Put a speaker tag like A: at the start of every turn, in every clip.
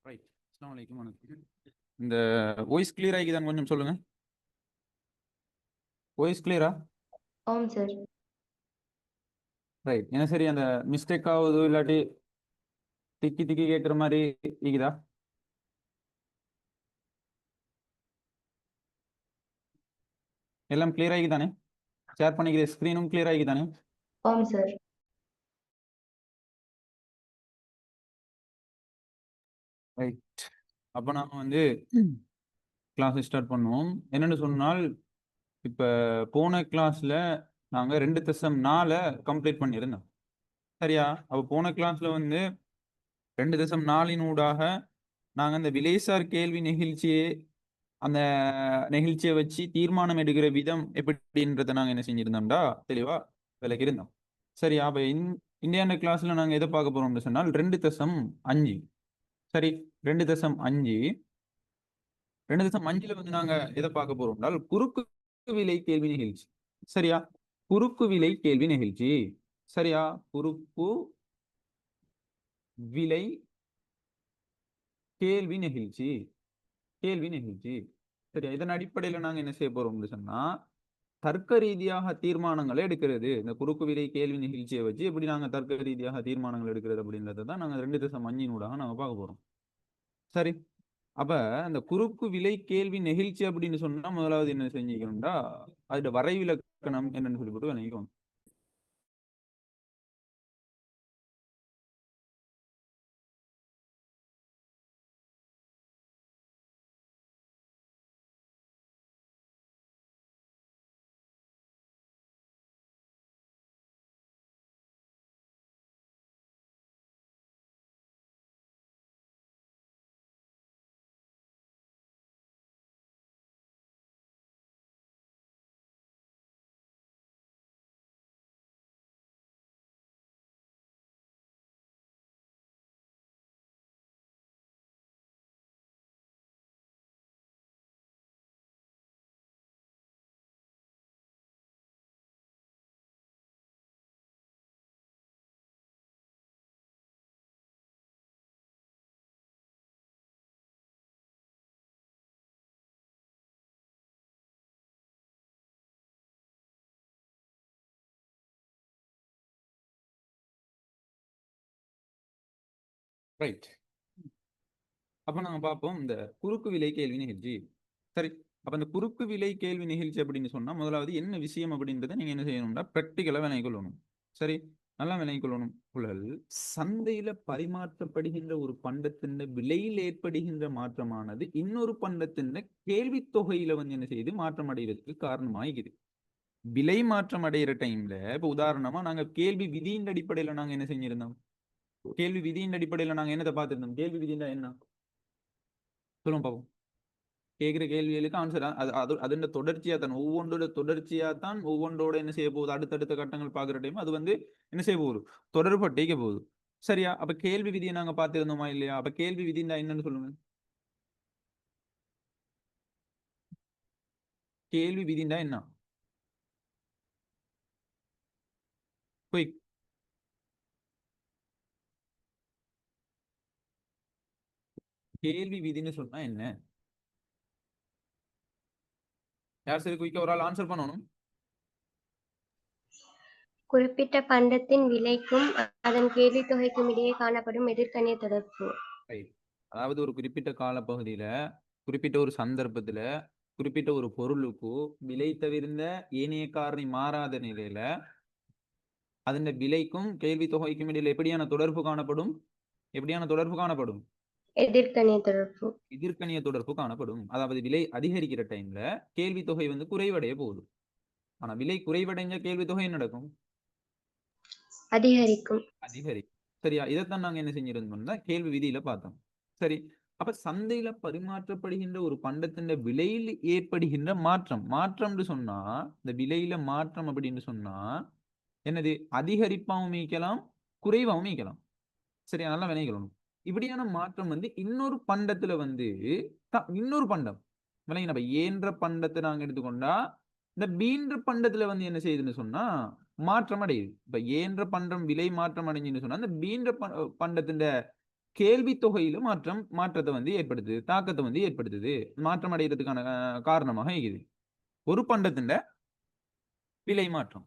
A: Right. அஸ்ஸலாமு அலைக்கும். வணக்கம். இந்த வாய்ஸ் கிளியர் ஆகிதான் கொஞ்சம் சொல்லுங்க. வாய்ஸ் கிளியரா?
B: ஆம் சார்.
A: ரைட். என்ன சரி அந்த மிஸ்டேக் ஆகுது இல்லாட்டி திக்கி திக்கி கேட்குற மாதிரி இருக்குதா? எல்லாம் கிளியர் ஆகிதானே? ஷேர் பண்ணிக்கிற ஸ்க்ரீனும் கிளியர் ஆகிதானே?
B: ஆம் சார்.
A: ரைட். அப்போ நாம வந்து கிளாஸ் ஸ்டார்ட் பண்ணுவோம். என்னன்னு சொன்னால் இப்போ போன கிளாஸ்ல நாங்கள் 2.4 கம்ப்ளீட் பண்ணியிருந்தோம். சரியா? அப்போ போன கிளாஸ்ல வந்து 2.4 ஊடாக நாங்கள் அந்த விலைசார் கேள்வி நிகழ்ச்சியை அந்த நிகழ்ச்சியை வச்சு தீர்மானம் எடுக்கிற விதம் எப்படின்றத நாங்க என்ன செஞ்சிருந்தோம்டா தெளிவா விலைக்கு இருந்தோம். சரி, அப்ப இந்தியான கிளாஸ்ல நாங்க எதை பார்க்க போறோம்னு சொன்னால் 2.5. சரி, 2.5. 2.5ல வந்து நாங்க எதை பார்க்க போறோம்னால் குறுக்கு விலை கேள்வி நிகழ்ச்சி. சரியா? குறுக்கு விலை கேள்வி நிகழ்ச்சி. சரியா? குறுக்கு விலை கேள்வி நிகழ்ச்சி. கேள்வி நிகழ்ச்சி. சரியா? இதன் அடிப்படையில் நாங்க என்ன செய்ய போறோம்னு சொன்னா தர்க்க ரீதியாக தீர்மானங்களை எடுக்கிறது. இந்த குறுக்கு விலை கேள்வி நிகழ்ச்சியை வச்சு எப்படி நாங்க தர்க்க ரீதியாக தீர்மானங்கள் எடுக்கிறது அப்படின்றத தான் நாங்க 2.5 நாங்க பார்க்க போறோம். சரி, அப்ப அந்த குறுக்கு விலை கேள்வி நிகழ்ச்சி அப்படின்னு சொன்னா முதலாவது என்ன செஞ்சுக்கணும்டா அதோட வரைவிலக்கணம் என்னன்னு சொல்லி போட்டு நினைக்கணும். ரைட். அப்ப நாங்க பார்ப்போம் இந்த குறுக்கு விலை கேள்வி நிகழ்ச்சி. சரி, அப்ப இந்த குறுக்கு விலை கேள்வி நிகழ்ச்சி அப்படின்னு சொன்னா முதலாவது என்ன விஷயம் அப்படின்றத நீங்க என்ன செய்யணும்னா பிராக்டிகலா விளங்கிக் கொள்ளணும். சரி, நல்லா விளங்கிக் கொள்ளணும். புலல் சந்தையில பரிமாற்றப்படுகின்ற ஒரு பண்டத்தின் விலையில் ஏற்படுகின்ற மாற்றமானது இன்னொரு பண்டத்தின் கேள்வி தொகையில வந்து என்ன செய்யுது மாற்றம் அடைவதற்கு காரணமாகிறது. விலை மாற்றம் அடைகிற டைம்ல இப்ப உதாரணமா நாங்க கேள்வி விதியின் அடிப்படையில நாங்க என்ன செஞ்சிருந்தோம்? கேள்வி விதியின் அடிப்படையில நாங்க என்னத்தை பார்த்திருந்தோம்? கேள்வி விதினா என்ன சொல்லுங்க பாப்போம். கேட்கிற கேள்விகளுக்கு ஆன்சர் அது அதோட தொடர்ச்சியா தான் ஒவ்வொன்றோட தொடர்ச்சியா தான் ஒவ்வொன்றோட என்ன செய்ய போகுது அடுத்தடுத்த கட்டங்கள் பார்க்குற டைம் அது வந்து என்ன செய்ய போகுது தொடர்பட்டேக்க போகுது. சரியா? அப்ப கேள்வி விதியை நாங்க பார்த்திருந்தோமா இல்லையா? அப்ப கேள்வி விதினா என்னன்னு சொல்லுங்க. கேள்வி விதினா என்ன? குயிக். கேள்வி விதின்னு சொன்னா என்ன? யார் சரி குயிக்கா ஒரு ஆள் ஆன்சர் பண்ணணும்.
B: குறிப்பிட்ட பண்டத்தின் விலைக்கும் அதன் கேள்வித் தொகைக்கும் இடையே காணப்படும் எதிர்க்கணிய தொடர்பு.
A: அதாவது ஒரு குறிப்பிட்ட காலப்பகுதியில குறிப்பிட்ட ஒரு சந்தர்ப்பத்துல குறிப்பிட்ட ஒரு பொருளுக்கு விலை தவிர்ந்த ஏனைய காரணி மாறாத நிலையில அதன் விலைக்கும் கேள்வி தொகைக்கும் இடையில எப்படியான தொடர்பு காணப்படும்? எப்படியான தொடர்பு காணப்படும்?
B: எதிர்க்கணிய தொடர்பு.
A: எதிர்க்கணிய தொடர்பு காணப்படும். அதாவது விலை அதிகரிக்கிற டைம்ல கேள்வி தொகை வந்து குறைவடைய போகுது. ஆனா விலை குறைவடைஞ்ச கேள்வி தொகை என்ன நடக்கும்?
B: அதிகரிக்கும்.
A: அதிகரிக்கும். சரியா? இதைத்தான் நாங்க என்ன செஞ்சிருந்தோம்னா கேள்வி விதியில பார்த்தோம். சரி, அப்ப சந்தையில பரிமாற்றப்படுகின்ற ஒரு பண்டத்தின் விலையில் ஏற்படுகின்ற மாற்றம்னு சொன்னா இந்த விலையில மாற்றம் அப்படின்னு சொன்னா என்னது அதிகரிப்பாவும் மீக்கலாம் குறைவாகவும் மீக்கலாம். சரியா? நல்லா வினைகளணும். இப்படியான மாற்றம் வந்து இன்னொரு பண்டத்துல வந்து இன்னொரு பண்டம் விளங்கின ஏன்ற பண்டத்தை நாங்க எடுத்துக்கொண்டா இந்த பீன்ற பண்டத்துல வந்து என்ன செய்யுதுன்னு சொன்னா மாற்றம் அடையுது. இப்ப ஏன்ற பண்டம் விலை மாற்றம் அடைஞ்சுன்னு சொன்னா இந்த பீன்ற பண்டத்தின் கேள்வி தொகையில மாற்றத்தை வந்து ஏற்படுத்துது, தாக்கத்தை வந்து ஏற்படுத்துது, மாற்றம் அடைகிறதுக்கான காரணமாக இருக்குது. ஒரு பண்டத்தின் விலை மாற்றம்.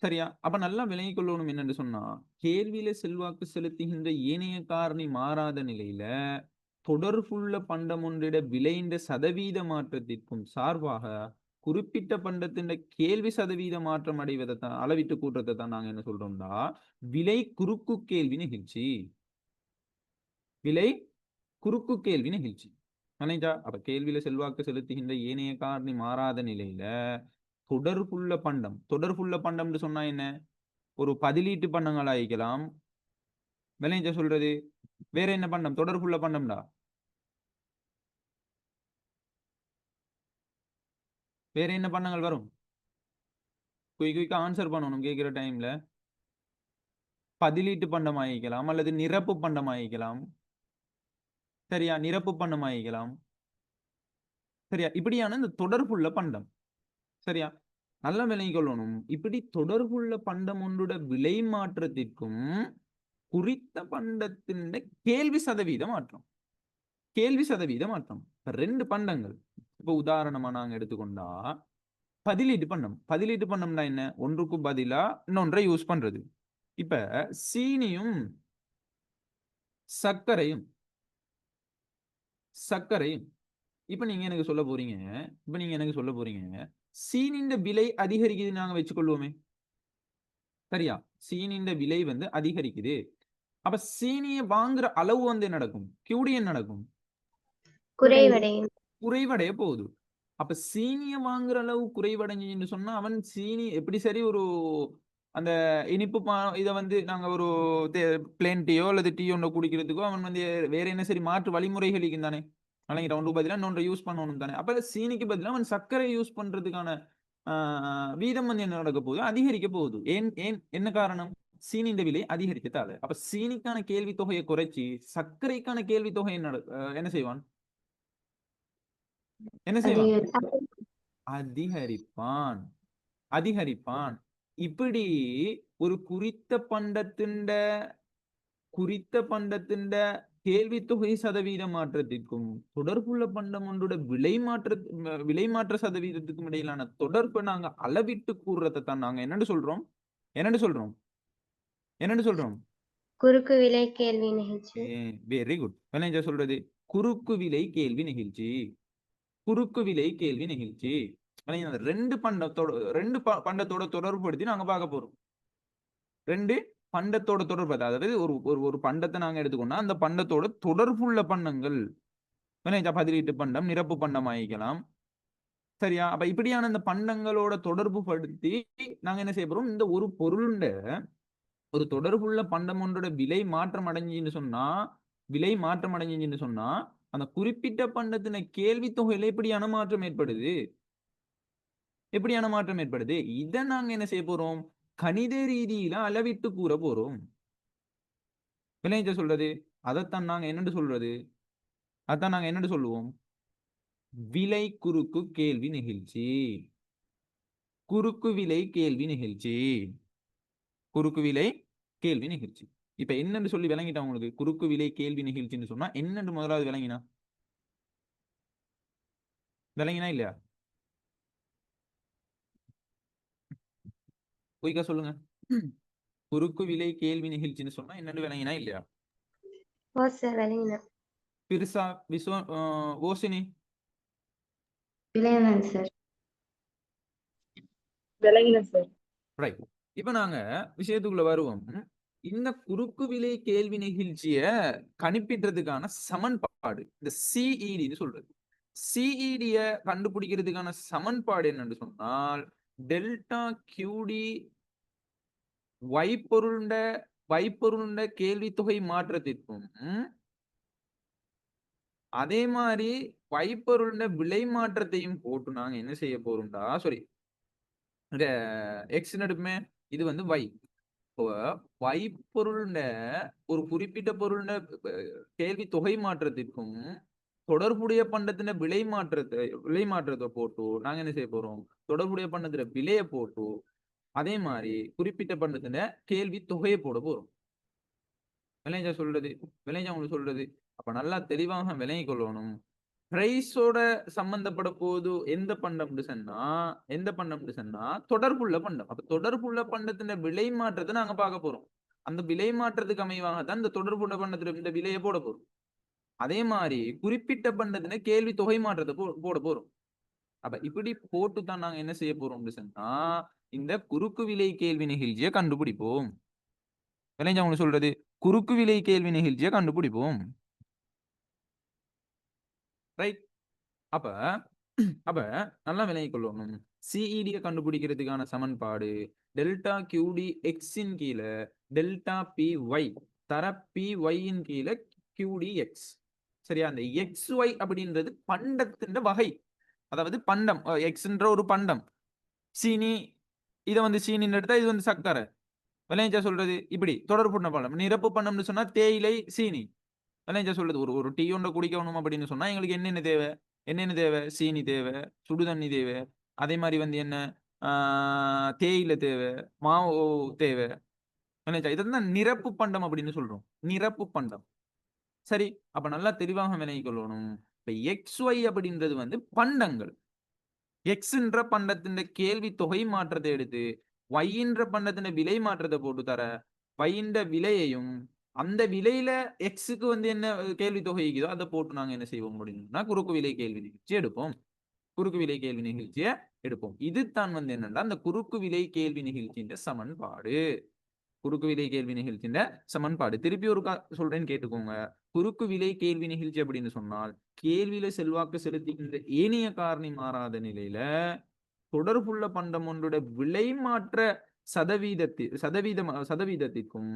A: சரியா? அப்ப நல்லா விளங்கிக் கொள்ளணும் என்னன்னு சொன்னா, கேள்வியில செல்வாக்கு செலுத்துகின்ற ஏனைய காரணி மாறாத நிலையில, தொடர்புள்ள பண்டம் ஒன்றிட விலையின் சதவீத மாற்றத்திற்கும் சார்பாக, குறிப்பிட்ட பண்டத்தின் கேள்வி சதவீத மாற்றம் அடைவதைத்தான் அளவிட்டு கூட்டுறதை தான் நாங்க என்ன சொல்றோம்னா, விலை குறுக்கு கேள்வி நிகழ்ச்சி. விலை குறுக்கு கேள்வி நிகழ்ச்சி. விளங்கிச்சா? அப்ப கேள்வியில செல்வாக்கு செலுத்துகின்ற ஏனைய காரணி மாறாத நிலையில, தொடர்புள்ள பண்டம்னு சொன்னா என்ன? ஒரு பதிலீட்டு பண்டங்கள் ஆயிக்கலாம். விளங்கிச்சா சொல்றது? வேற என்ன பண்டம்? தொடர்புள்ள பண்டம்டா. வேற என்ன பண்டங்கள் வரும்? குயிக்கா ஆன்சர் பண்ணணும் கேட்கிற டைம்ல. பதிலீட்டு பண்டம் ஆயிக்கலாம் அல்லது நிரப்பு பண்டம் ஆயிக்கலாம். சரியா? நிரப்பு பண்டம் ஆயிக்கலாம். சரியா? இப்படியான இந்த தொடர்புள்ள பண்டம். சரியா? நல்லா விளங்கிக் கொள்ளணும். இப்படி தொடர்புள்ள பண்டம் ஒன்றுட விலை மாற்றத்திற்கும் குறித்த பண்டத்தின் கேள்வி சதவீத மாற்றம். கேள்வி சதவீத மாற்றம். இப்ப 2 பண்டங்கள். இப்ப உதாரணமா நாங்க எடுத்துக்கொண்டா, பதிலீட்டு பண்டம். பதிலீட்டு பண்டம்னா என்ன? ஒன்றுக்கு பதிலா இன்னொன்றை யூஸ் பண்றது. இப்ப சீனியும் சர்க்கரையும் சர்க்கரையும் இப்ப நீங்க எனக்கு சொல்ல போறீங்க, சீனின் விலை அதிகரிக்குதுன்னு நாங்க வச்சுக்கொள்வோமே. சரியா? சீனின் விலை வந்து அதிகரிக்குது. அப்ப சீனிய வாங்குற அளவு வந்து என்ன நடக்கும்? QD நடக்கும்.
B: குறைவடையும்.
A: குறைவடைய போகுது. அப்ப சீனிய வாங்குற அளவு குறைவடைஞ்சுன்னு சொன்னா, அவன் சீனி எப்படி சரி ஒரு அந்த இனிப்பு இத வந்து நாங்க ஒரு தே பிளேன் டீயோ அல்லது டீ ஒண்ண குடிக்கிறதுக்கோ, அவன் வந்து வேற என்ன சரி மாற்று வழிமுறைகள் இருக்கும் தானே. நாளைக்கு ஒன்றுக்கு பதிலா இன்னொன்றை யூஸ் பண்ணணும் தானே. அப்ப சீனிக்கு பதிலா அவன் சர்க்கரை யூஸ் பண்றதுக்கான ஆ வீதம் வந்து என்ன நடக்க போகுது? அதிகரிக்க போகுது. ஏன் ஏன் என்ன காரணம்? சீனியின் விலை அதிகரித்ததால. அப்ப சீனிக்கான கேள்வி தொகையை குறைச்சு, சர்க்கரைக்கான கேள்வி தொகையை என்ன செய்வான்? என்ன செய்வான்? அதிகரிப்பான். அதிகரிப்பான். இப்படி ஒரு குறித்த பண்டத்திண்ட கேள்வி தொகை சதவீத மாற்றத்திற்கும் தொடர்புள்ள பண்டம் ஒன்றோட விலை மாற்ற சதவீதத்துக்கும் இடையிலான தொடர்பை நாங்க அளவிட்டு கூறுறதை தான் நாங்க என்னன்னு சொல்றோம்? என்னன்னு சொல்றோம்? என்னன்னு சொல்றோம்?
B: குறுக்கு விலை கேள்வி நிகழ்ச்சி.
A: Very good. என்ன சொல்றது? குறுக்கு விலை கேள்வி நிகழ்ச்சி. குறுக்கு விலை கேள்வி நிகழ்ச்சி. ரெண்டு பண்டத்தோட தொடர்புபடுத்தி நாங்க பார்க்க போறோம். 2 பண்டத்தோட தொடர்பு. அதாவது ஒரு ஒரு பண்டத்தை நாங்க எடுத்துக்கோன்னா, அந்த பண்டத்தோட தொடர்புள்ள பண்டங்கள். பதிலீட்டு பண்டம், நிரப்பு பண்டம் ஆகிக்கலாம். சரியா? அப்ப இப்படியான இந்த பண்டங்களோட தொடர்பு படுத்தி நாங்க என்ன செய்ய போறோம்? இந்த ஒரு பொருளுண்ட ஒரு தொடர்புள்ள பண்டம் ஒன்றோட விலை மாற்றம் அடைஞ்சுன்னு சொன்னா, அந்த குறிப்பிட்ட பண்டத்தின கேள்வி தொகையில எப்படியான மாற்றம் ஏற்படுது? எப்படியான மாற்றம் ஏற்படுது? இத நாங்க என்ன செய்ய போறோம்? கணித ரீதியில அளவிட்டு கூற போறோம். விளைஞ்ச சொல்றது? அதைத்தான் நாங்க என்னன்னு சொல்றது? அதான் நாங்க என்னன்னு சொல்லுவோம்? விலை குறுக்கு கேள்வி நிகழ்ச்சி. குறுக்கு விலை கேள்வி நிகழ்ச்சி. குறுக்கு விலை கேள்வி நிகழ்ச்சி. இப்ப என்னன்னு சொல்லி விளங்கிட்டா உங்களுக்கு? குறுக்கு விலை கேள்வி நிகழ்ச்சின்னு சொன்னா என்னன்னு முதலாவது விளங்கினா? விளங்கினா இல்லையா? குயிக்கா சொல்லுங்க. குறுக்கு விலை கேள்வி நிகழ்ச்சின்னு சொன்னா என்னன்னு விளங்கினா இல்லையா?
B: ஓ சார், விளங்கின.
A: பெருசா ஓசினி
C: விளையாடுறேன் சார். விளங்கினேன் சார்.
A: ரைட். இப்ப நாங்க விஷயத்துக்குள்ள வருவோம். இந்த குறுக்கு விலை கேள்வி நிகழ்ச்சிய கணிப்பிடுறதுக்கான சமன்பாடு இந்த சிஇடின்னு சொல்றது. சிஇடிய கண்டுபிடிக்கிறதுக்கான சமன்பாடு என்னன்னு சொன்னால் டெல்டா கியூடி வைப்பொருண்ட கேள்வி தொகை மாற்றத்திற்கும் அதே மாதிரி வைப்பொருண்ட விலை மாற்றத்தையும் போட்டு நாங்க என்ன செய்ய போறோம்டா, சாரி இந்த எக்ஸ் நடுமே இது வந்து y. வைப்பொருள்ன ஒரு குறிப்பிட்ட பொருள்ன கேள்வி தொகை மாற்றத்திற்கும் தொடர்புடைய பண்டத்தின விலை மாற்றத்தை போட்டு நாங்க என்ன செய்ய போறோம்? தொடர்புடைய பண்டத்தின விலையை போட்டு அதே மாதிரி குறிப்பிட்ட பண்டத்தின கேள்வி தொகையை போட போறோம். விளைஞ்சா சொல்றது விளைஞ்சா உங்களுக்கு சொல்றது. அப்ப நல்லா தெளிவாக விளங்கிக் கொள்ளணும். பிரைஸோட சம்பந்தப்பட போது எந்த பண்டம்னு சொன்னா தொடர்புள்ள பண்டம். அப்ப தொடர்புள்ள பண்டத்தின் விலை மாற்றத்தை நாங்க பார்க்க போறோம். அந்த விலை மாற்றத்துக்கு அமைவாகத்தான் இந்த தொடர்புள்ள பண்டத்துல இந்த விலையை போட போறோம். அதே மாதிரி குறிப்பிட்ட பண்டத்தின கேள்வி தொகை மாற்றத்தை போட போறோம். அப்ப இப்படி போட்டு தான் நாங்க என்ன செய்ய போறோம் சொன்னா இந்த குறுக்கு விலை கேள்வி நிகழ்ச்சியை கண்டுபிடிப்போம். விளைஞ்சா உங்களுக்கு சொல்றது குறுக்கு விலை கேள்வி நிகழ்ச்சியை கண்டுபிடிப்போம். ரைட். அப்ப அப்ப நல்லா விளங்கிக் கொள்ளணும். சிஇடியை கண்டுபிடிக்கிறதுக்கான சமன்பாடு டெல்டா கியூடி எக்ஸின் கீழே டெல்டா பி ஒய் தர பி ஒய்யின் கீழே கியூடி எக்ஸ். சரியா? அந்த எக்ஸ் ஒய் அப்படின்றது பண்டத்தின் வகை. அதாவது பண்டம் எக்ஸ்ன்ற ஒரு பண்டம். சீனி இதை வந்து சீனின்னு எடுத்தா இது வந்து சர்க்கரை. விளைஞ்சா சொல்றது இப்படி தொடர்புள்ள பண்டம். நிரப்பு பண்டம்னு சொன்னா தேயிலை சீனி. விளைஞ்சா சொல்றது ஒரு டீ ஒன்றை குடிக்கணும் அப்படின்னு சொன்னா எங்களுக்கு என்னென்ன தேவை சீனி தேவை, சுடு தண்ணி தேவை, அதே மாதிரி வந்து என்ன தேயிலை தேவை, மாவு தேவை. இதுதான் நிரப்பு பண்டம் அப்படின்னு சொல்றோம். நிரப்பு பண்டம். சரி, அப்ப நல்லா தெளிவாக விளங்கிக் கொள்ளணும். இப்ப எக்ஸ் ஒய் அப்படின்றது வந்து பண்டங்கள். எக்ஸ்ன்ற பண்டத்தின் கேள்வி தொகை மாற்றத்தை எடுத்து ஒய்ன்ற பண்டத்தின் விலை மாற்றத்தை போட்டு தர ஒய்ன்ற விலையையும் அந்த விலையில எக்ஸுக்கு வந்து என்ன கேள்வி தொகை இருக்குதோ அதை போட்டு நாங்க என்ன செய்வோம் அப்படின்னா குறுக்கு விலை கேள்வி நிகழ்ச்சி எடுப்போம். குறுக்கு விலை கேள்வி நிகழ்ச்சியை எடுப்போம். இதுதான் வந்து என்னன்னா அந்த குறுக்கு விலை கேள்வி நிகழ்ச்சியின் சமன்பாடு. குறுக்கு விலை கேள்வி நிகழ்ச்சியின் சமன்பாடு திருப்பி ஒரு சொல்றேன்னு கேட்டுக்கோங்க. குறுக்கு விலை கேள்வி நிகழ்ச்சி அப்படின்னு சொன்னால் கேள்வியில செல்வாக்கு செலுத்துகின்ற ஏனைய காரணி மாறாத நிலையில தொடர்புள்ள பண்டம் ஒன்றுடைய விலை மாற்ற சதவீதத்திற்கும்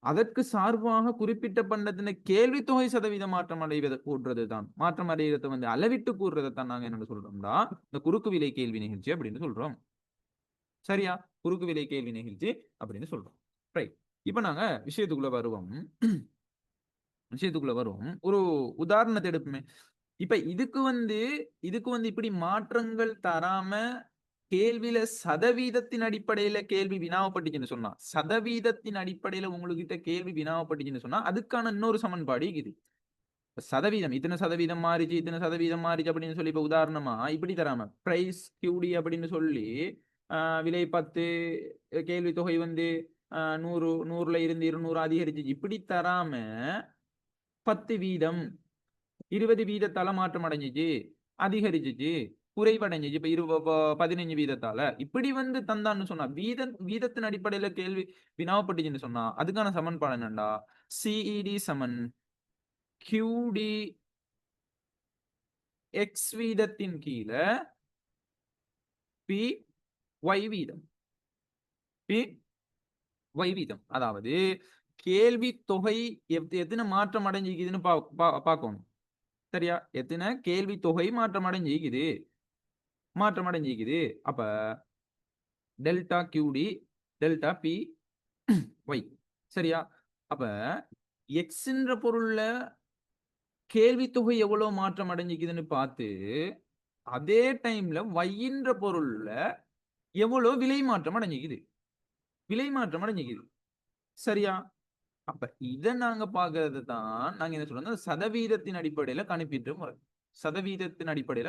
A: அதற்கு சார்பாக குறிப்பிட்ட பண்டத்தின கேள்வி தொகை சதவீதம் மாற்றம் அடைவதை கூறுறதுதான். மாற்றம் அடைவதை வந்து அளவிட்டு கூறுறதைத்தான் நாங்க என்ன சொல்றோம்னா இந்த குறுக்கு விலை கேள்வி நிகழ்ச்சி அப்படின்னு சொல்றோம். சரியா? குறுக்கு விலை கேள்வி நிகழ்ச்சி அப்படின்னு சொல்றோம். ரைட். இப்ப நாங்க விஷயத்துக்குள்ள வருவோம். ஒரு உதாரணத்தை எடுப்போமே. இப்ப இதுக்கு வந்து இப்படி மாற்றங்கள் தராம கேள்வியில சதவீதத்தின் அடிப்படையில கேள்வி வினாவப்பட்டுச்சுன்னு சொன்னா சதவீதத்தின் அடிப்படையில உங்ககிட்ட கேள்வி வினாவப்பட்டுச்சுன்னு சொன்னா அதுக்கான இன்னொரு சமன்பாடு இது. சதவீதம் இத்தனை சதவீதம் மாறிச்சு அப்படின்னு சொல்லி இப்ப உதாரணமா இப்படி தராம பிரைஸ் கியூடி அப்படின்னு சொல்லி விலை 10, கேள்வி தொகை வந்து 100ல இருந்து 200 அதிகரிச்சு இப்படி தராம 10 வீதம் 20 வீதத்தால மாற்றம் அடைஞ்சிச்சு, அதிகரிச்சிச்சு, குறைவடைஞ்சிச்சு, இப்ப 15 வீதத்தால இப்படி வந்து தந்தான்னு சொன்னா வீதத்தின் அடிப்படையில கேள்வி வினாவப்பட்டுச்சுன்னு சொன்னா அதுக்கான சமன்பாடு என்னண்டா சிஇடி சமன் கியூடி எக்ஸ் வீதத்தின் கீழே பி ஒய் வீதம். பி ஒய் வீதம் அதாவது கேள்வி தொகை எத்தனை மாற்றம் அடைஞ்சிக்குதுன்னு பார்க்கணும். சரியா? எத்தனை கேள்வி தொகை மாற்றம் அடைஞ்சிக்குது. அப்ப delta QT delta P Y. சரியா? அப்ப எக்ஸ்ன்ற பொருள்ல கேள்வி தொகை எவ்வளவு மாற்றம் அடைஞ்சிக்குதுன்னு பார்த்து அதே டைம்ல ஒய்ன்ற பொருள்ல எவ்வளவு விலை மாற்றம் அடைஞ்சிக்குது. சரியா? அப்ப இதை நாங்க பாக்குறது தான் நாங்க என்ன சொல்றோம் சதவீதத்தின் அடிப்படையில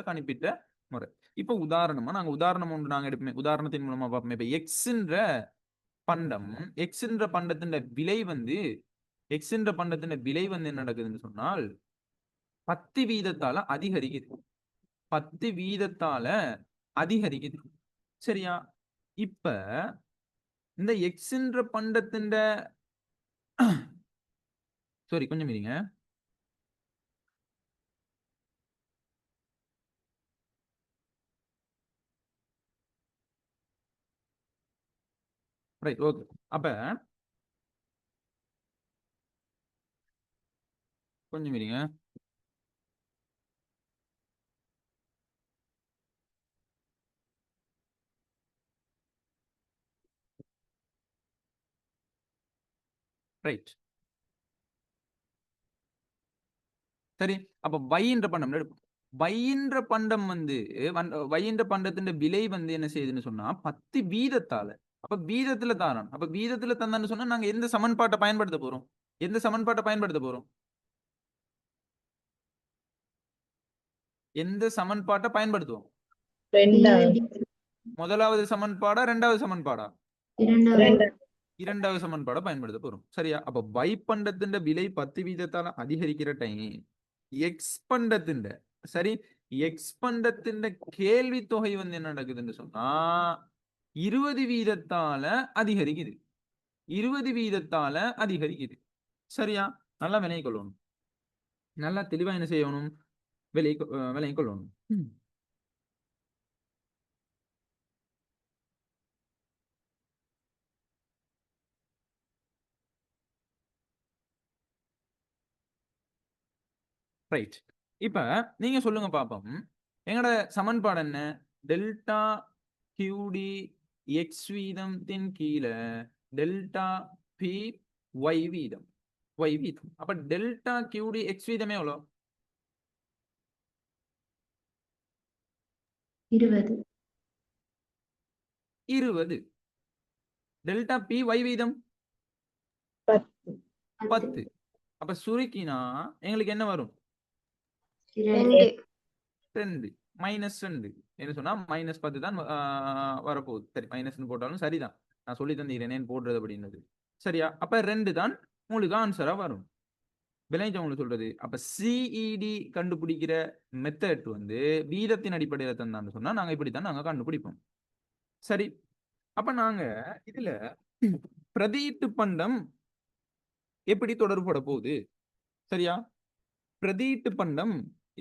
A: கணிப்பிட்ட முறை. இப்ப உதாரணமா நாங்க உதாரணம் ஒன்று நாங்க எடுப்போம். உதாரணத்தின் மூலமா பார்ப்போம். இப்ப எக்ஸ்ன்ற பண்டத்தின் விலை வந்து என்ன நடக்குதுன்னு சொன்னால் 10 வீதத்தால அதிகரிக்குது. சரியா? இப்ப இந்த எக்ஸ்ன்ற பண்டத்தின் சாரி கொஞ்சம் இருங்க. Right, okay. அப்ப கொஞ்சம் இருங்க. ரைட். சரி, அப்ப வைன்ற பண்டம் எடுப்போம். வைன்ற பண்டம் வந்து வைன்ற பண்டத்தின் விலை வந்து என்ன செய்யுதுன்னு சொன்னா 10 வீதத்தால அப்ப வீதத்துல தாரான். அப்ப வீதத்துல தந்தான்னு சொன்னா நாங்க எந்த சமன்பாட்டை பயன்படுத்த போறோம்? எந்த சமன்பாட்டை பயன்படுத்த போறோம்? எந்த சமன்பாட்டை பயன்படுத்துவோம்? முதலாவது சமன்பாடா, இரண்டாவது சமன்பாடா? இரண்டாவது சமன்பாடை பயன்படுத்த போறோம். சரியா? அப்ப y பண்டத்தின் விலை 10 வீதத்தால அதிகரிக்கிற டைம் எக்ஸ் பண்டத்தின் சரி எக்ஸ் பண்டத்தின் கேள்வி தொகை வந்து என்ன நடக்குதுன்னு சொன்னா 20 வீதத்தால அதிகரிக்குது. 20 வீதத்தால அதிகரிக்குது. சரியா? நல்லா விளங்கிக் கொள்ளணும். நல்லா தெளிவா என்ன செய்யணும்? விளங்கிக் கொள்ளணும். ரைட். இப்ப நீங்க சொல்லுங்க பாப்போம். எங்கட சமன்பாடு என்ன? டெல்டா கியூடி எக்ஸ் வீதத்தின் கீழ டெல்டா பி ஒய் வீதம். ஒய் வீதம். அப்ப டெல்டா கியூடி எக்ஸ் வீதம் எவ்வளோ? 20. டெல்டா பி ஒய் வீதம் 10. அப்ப சுருக்கினா எங்களுக்கு என்ன வரும்? 2 -2 என்ன சொன்னா -10 தான் வரப்போகுது. சரி மைனஸ் போட்டாலும் சரிதான். நான் சொல்லி தந்தீரேன் போடுறது அப்படின்றது. சரியா? அப்ப 2 தான் உங்களுக்கு ஆன்சரா வரும். விளைஞ்சவங்களுக்கு சொல்றது. அப்ப சிஇடி கண்டுபிடிக்கிற மெத்தட் வந்து வீதத்தின் அடிப்படையில் தந்தான்னு சொன்னா நாங்க இப்படித்தான் நாங்க கண்டுபிடிப்போம். சரி. அப்ப நாங்க இதுல பிரதியீட்டு பண்டம் எப்படி தொடர்புபட போகுது? சரியா? பிரதியீட்டு பண்டம்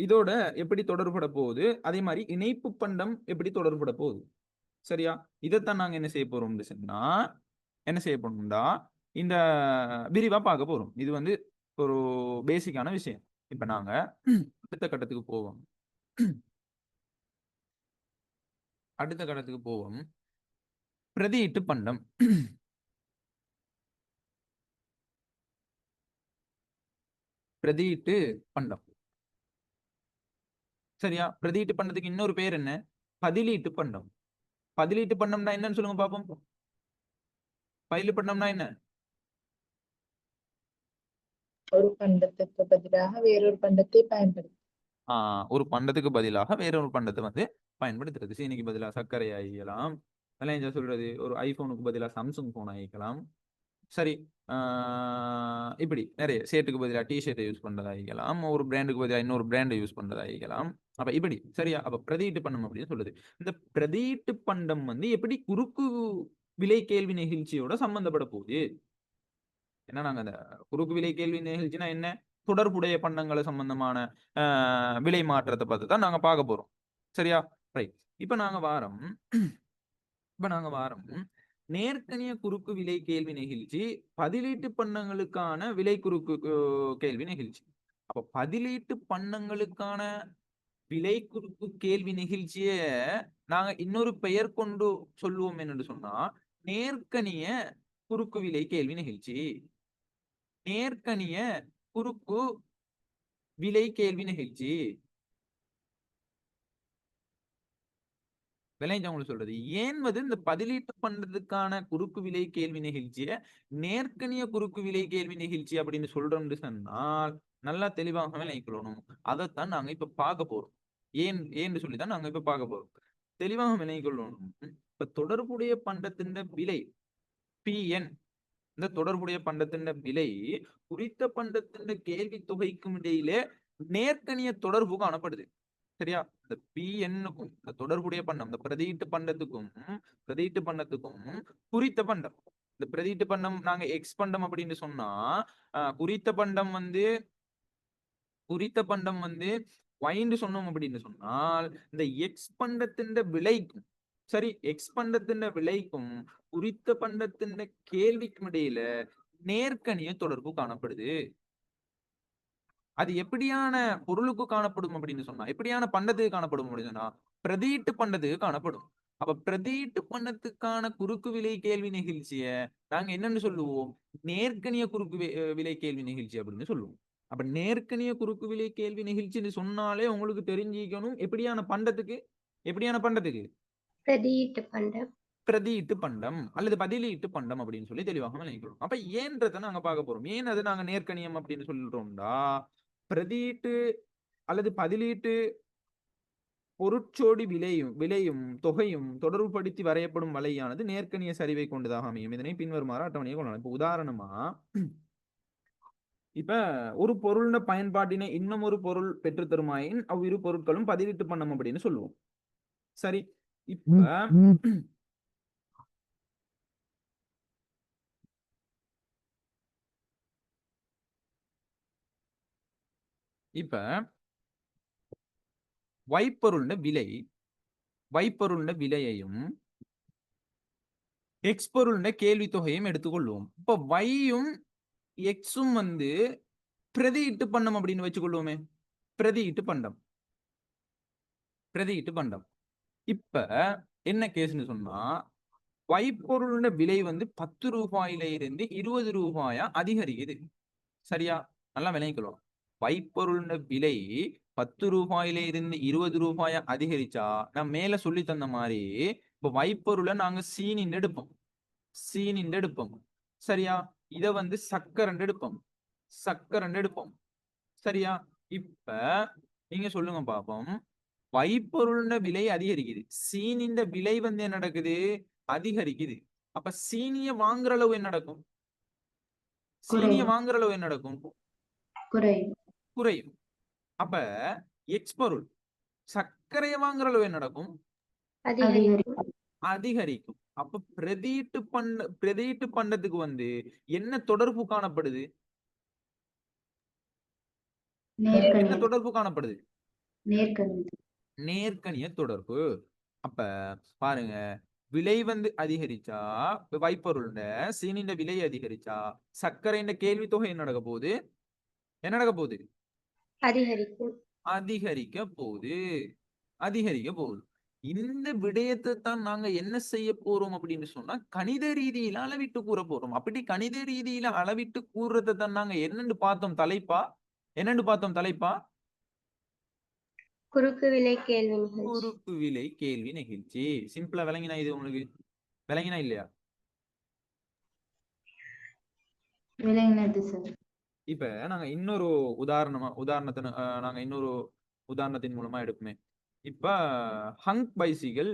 A: இதோட எப்படி தொடர்புபட போகுது? அதே மாதிரி இணைப்பு பண்டம் எப்படி தொடர்புபட போகுது? சரியா? இதைத்தான் நாங்க என்ன செய்ய போறோம்னு சொன்னா என்ன செய்ய போறோம்டா இந்த விரிவா பார்க்க போறோம். இது வந்து ஒரு பேசிக்கான விஷயம். இப்ப நாங்க அடுத்த கட்டத்துக்கு போவோம். அடுத்த கட்டத்துக்கு போவோம். பிரதியீட்டு பண்டம். பிரதியீட்டு பண்டம். சரியா? பிரதியீட்டு பண்டத்துக்கு இன்னொரு பேர் என்ன? பதிலீட்டு பண்டம். பதிலீட்டு பண்டம்னா என்னன்னு சொல்லுங்க பாப்போம். பதிலீட்டு பண்டம்னா என்ன?
C: ஒரு பண்டத்துக்கு பதிலாக வேறொரு பண்டத்தை பயன்படுத்து.
A: ஒரு பண்டத்துக்கு பதிலாக வேறொரு பண்டத்தை வந்து பயன்படுத்துறது. சீனிக்கு பதிலாக சர்க்கரை ஆகிக்கலாம். அதெல்லாம் சொல்றது ஒரு ஐபோனுக்கு பதிலாக சாம்சங் போன் ஆகிக்கலாம். சரி. இப்படி நிறைய ஷர்ட்டுக்கு பதிலாக டிஷர்ட்டை யூஸ் பண்றதாகிக்கலாம். ஒரு பிராண்டுக்கு பதிலாக இன்னொரு பிராண்டை யூஸ் பண்றதாகிக்கலாம். அப்ப இப்படி சரியா? அப்ப பிரதியீட்டு பண்டம் அப்படின்னு சொல்லுது. இந்த பிரதியீட்டு பண்டம் வந்து எப்படி குறுக்கு விலை கேள்வி நிகழ்ச்சியோட சம்பந்தப்பட போகுது? ஏன்னா நாங்க அந்த குறுக்கு விலை கேள்வி நிகழ்ச்சினா என்ன? தொடர்புடைய பண்டங்களை சம்பந்தமான விலை மாற்றத்தை பார்த்து தான் நாங்க பார்க்க போறோம். சரியா? ரைட். இப்ப நாங்க வாரம் நேர்கணிய குறுக்கு விலை கேள்வி நிகழ்ச்சி பதிலீட்டு பண்டங்களுக்கான விலை குறுக்கு கேள்வி நிகழ்ச்சி. அப்ப பதிலீட்டு பண்டங்களுக்கான விலை குறுக்கு கேள்வி நிகழ்ச்சிய நாங்க இன்னொரு பெயர் கொண்டு சொல்லுவோம் என்று சொன்னா நேர்கணிய குறுக்கு விலை கேள்வி நிகழ்ச்சி. நேர்கணிய குறுக்கு விலை கேள்வி நிகழ்ச்சி. விளைஞ்சவங்களுக்கு சொல்றது ஏன் வந்து இந்த பதிலீட்டு பண்றதுக்கான குறுக்கு விலை கேள்வி நிகழ்ச்சிய நேர்கணிய குறுக்கு விலை கேள்வி நிகழ்ச்சி அப்படின்னு சொல்றோம்னு சொன்னால் நல்லா தெளிவாக விளைக்கணும். அதைத்தான் நாங்க இப்ப பார்க்க போறோம். ஏன்னு சொல்லிதான் நாங்க இப்ப பார்க்க போறோம். தெளிவாக விளைக்கொள்ளணும். இப்ப தொடர்புடைய பண்டத்தின் விலை PN, இந்த தொடர்புடைய பண்டத்தின் விலை குறித்த பண்டத்தின் கேள்வி தொகைக்கும் இடையிலே நேர்கணிய தொடர்பு காணப்படுது. சரியா? இந்த PN-க்கும் இந்த தொடர்புடைய பண்டம் இந்த பிரதியீட்டு பண்டத்துக்கும் குறித்த பண்டம். இந்த பிரதியீட்டு பண்டம் நாங்க எக்ஸ் பண்டம் அப்படின்னு சொன்னா குறித்த பண்டம் வந்து வைன்னு சொன்னோம் அப்படின்னு சொன்னால் இந்த எக்ஸ் பண்டத்தின் விலைக்கும் சரி எக்ஸ் பண்டத்தின் விலைக்கும் குறித்த பண்டத்தின் கேள்விக்கும் இடையில நேர்கணிய தொடர்பு காணப்படுது. அது எப்படியான பொருளுக்கு காணப்படும் அப்படின்னு சொன்னா எப்படியான பண்டத்துக்கு காணப்படும் அப்படின்னு சொன்னா பிரதியீட்டு பண்டத்துக்கு காணப்படும். அப்ப பிரதியீட்டு பண்டத்துக்கான குறுக்கு விலை கேள்வி நிகழ்ச்சிய நாங்க என்னன்னு சொல்லுவோம்? நேர்கணிய குறுக்கு விலை கேள்வி நிகழ்ச்சி அப்படின்னு சொல்லுவோம். அப்ப நேர்கணிய குறுக்கு விலை கேள்வி நிகழ்ச்சின்னு சொன்னாலே உங்களுக்கு தெரிஞ்சிக்கணும் எப்படியான பண்டத்துக்கு
B: பிரதியீட்டு பண்டம்.
A: பிரதியீட்டு பண்டம் அல்லது பதிலீட்டு பண்டம் அப்படின்னு சொல்லி தெளிவாக விளங்கிக்கிறோம். அப்ப ஏன்றதை நாங்க பார்க்க போறோம். ஏன் அது நாங்க நேர்கணியம் அப்படின்னு சொல்றோம்டா, பிரதியீட்டு அல்லது பதிலீட்டு பொருட்சோடி விலையும் தொகையும் தொடர்புபடுத்தி வரையப்படும் வலையானது நேர்க்கணிய சரிவை கொண்டதாக அமையும். இதனை பின்வருமாறு அட்டவணையை கொள்ளலாம். இப்ப உதாரணமா இப்ப ஒரு பொருளோட பயன்பாட்டினை இன்னும் ஒரு பொருள் பெற்று தருமாயின் அவ்விரு பொருட்களும் பதிலீட்டு பண்ணம் அப்படின்னு சொல்லுவோம். சரி, இப்ப வைப்பொருளோட விலையையும் எக்ஸ் பொருளோட கேள்வி தொகையும் எடுத்துக்கொள்வோம். இப்ப வையும் எக்ஸும் வந்து பிரதியீட்டு பண்டம் அப்படின்னு வச்சுக்கொள்வோமே. பிரதியீட்டு பண்டம். இப்ப என்ன கேஸ்ன்னு சொன்னா, வைப்பொருளோட விலை வந்து 10 ரூபாயில இருந்து 20 ரூபாயா அதிகரிக்குது. சரியா? நல்லா விளங்கிக்கலாம். வைப்பொருளோட விலை 10 ரூபாயில இருந்து 20 ரூபாயா அதிகரிச்சா, நான் மேல சொல்லி தந்த மாதிரி இப்ப வைப்பொருளை நாங்க சீனின்னு எடுப்போம். சரியா? இத வந்து சக்கரன்னு எடுப்போம். சரியா? இப்ப நீங்க சொல்லுங்க பாப்போம். வைப்பொருளோட விலை அதிகரிக்குது, சீனின் விலை வந்து என்ன நடக்குது? அதிகரிக்குது. அப்ப சீனிய வாங்குற அளவு என்ன நடக்கும்? குறையும். அப்ப எக்ஸ் பொருள் சர்க்கரையை வாங்குற அளவு என்ன நடக்கும்? அதிகரிக்கும். அப்ப பிரதியீட்டு பண்டத்துக்கு வந்து என்ன தொடர்பு காணப்படுது? என்ன தொடர்பு காணப்படுது? நேர்க்கணிய தொடர்பு. அப்ப பாருங்க, விலை வந்து அதிகரிச்சா, வைப்பொருளோட சீனின் விலை அதிகரிச்சா, சர்க்கரையின் கேள்வி தொகை என்ன நடக்க போகுது? அதிகரிக்க போகுது. இந்த விடயத்தை தான் நாங்க என்ன செய்ய போறோம் அப்படின்னு சொன்னா, கணித ரீதியில அளவிட்டு கூற போறோம். அப்படி கணித ரீதியில அளவிட்டு கூறுறதை தான் நாங்க என்னன்னு பார்த்தோம் தலைப்பா?
B: குறுக்கு விலை கேள்வி
A: நிகழ்ச்சி. சிம்பிளா விளங்கினா? இது உங்களுக்கு விளங்கினா இல்லையா? இப்ப நாங்க இன்னொரு உதாரணத்தின் மூலமா எடுப்போமே. இப்ப ஹங்க் பைசிகள்,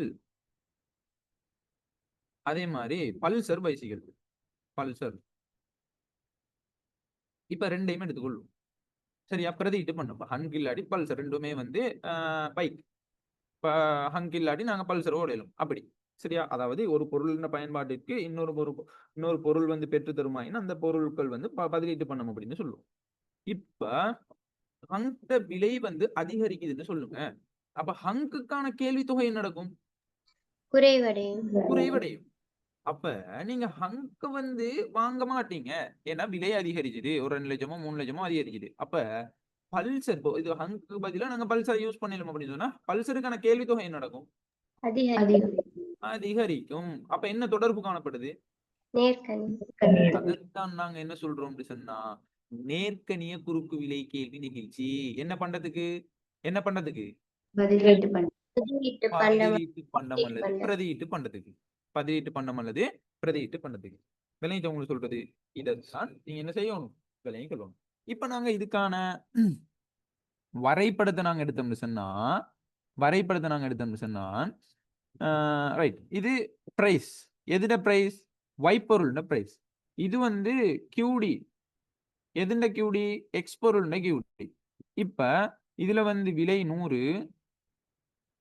A: அதே மாதிரி பல்சர் பைசிகள். இப்ப ரெண்டையுமே எடுத்துக்கொள்ளும். சரியா? பிரதியீட்டு பண்ணோம். ஹங்க் இல்லாடி பல்சர் ரெண்டுமே வந்து பைக். இப்ப ஹங்க் இல்லாடி நாங்க பல்சர் ஓடலும் அப்படி. சரியா? அதாவது ஒரு பொருளின் பயன்பாட்டிற்கு இன்னொரு பொருள் வந்து பெற்று தருமாயின் அந்த பொருட்கள் வந்து பதிலீட்டு பண்ணணும் அப்படின்னு சொல்லுவோம். இப்ப ஹங்க் விலை வந்து அதிகரிக்குதுன்னு சொல்லுங்க. அப்ப ஹங்குக்கான கேள்வி தொகை என்ன நடக்கும்? குறைவடையும். அப்ப நீங்க ஹங்க் வந்து வாங்க மாட்டீங்க, ஏன்னா விலை அதிகரிக்குது. ஒரு 2 லட்சமோ 3 லட்சமோ அதிகரிக்குது. அப்ப பல்சர், இது ஹங்க்கு பதிலா நாங்க பல்சர் யூஸ் பண்ணிடலாம் அப்படின்னு சொன்னா, பல்சருக்கான கேள்வி தொகை என்ன நடக்கும்? அதிகரிக்கும். அப்ப என்ன தொடர்பு காணப்படுது? அதைத்தான் நாங்க என்ன சொல்றோம் அப்படி சொன்னா, நேர்க்கணிய குறுக்கு விலை கேள்வி நிகழ்ச்சி. என்ன பண்றதுக்கு? பதிலீட்டு பண்டம் அல்லது பிரதியீட்டு பண்டத்துக்கு. விளையிட்டு உங்களுக்கு சொல்றது இதான் நீங்க என்ன செய்யணும், விலையும் சொல்லணும். இப்ப நாங்க இதுக்கான வரைபடத்தை நாங்க எடுத்தோம்னு சொன்னா ரைட், இது பிரைஸ். எதுட பிரைஸ்? வைப்பொருள்ன பிரைஸ். இது வந்து கியூடி. எதுண்ட கியூடி? எக்ஸ் பொருள்ன கியூடி. இப்ப இதுல வந்து விலை 100,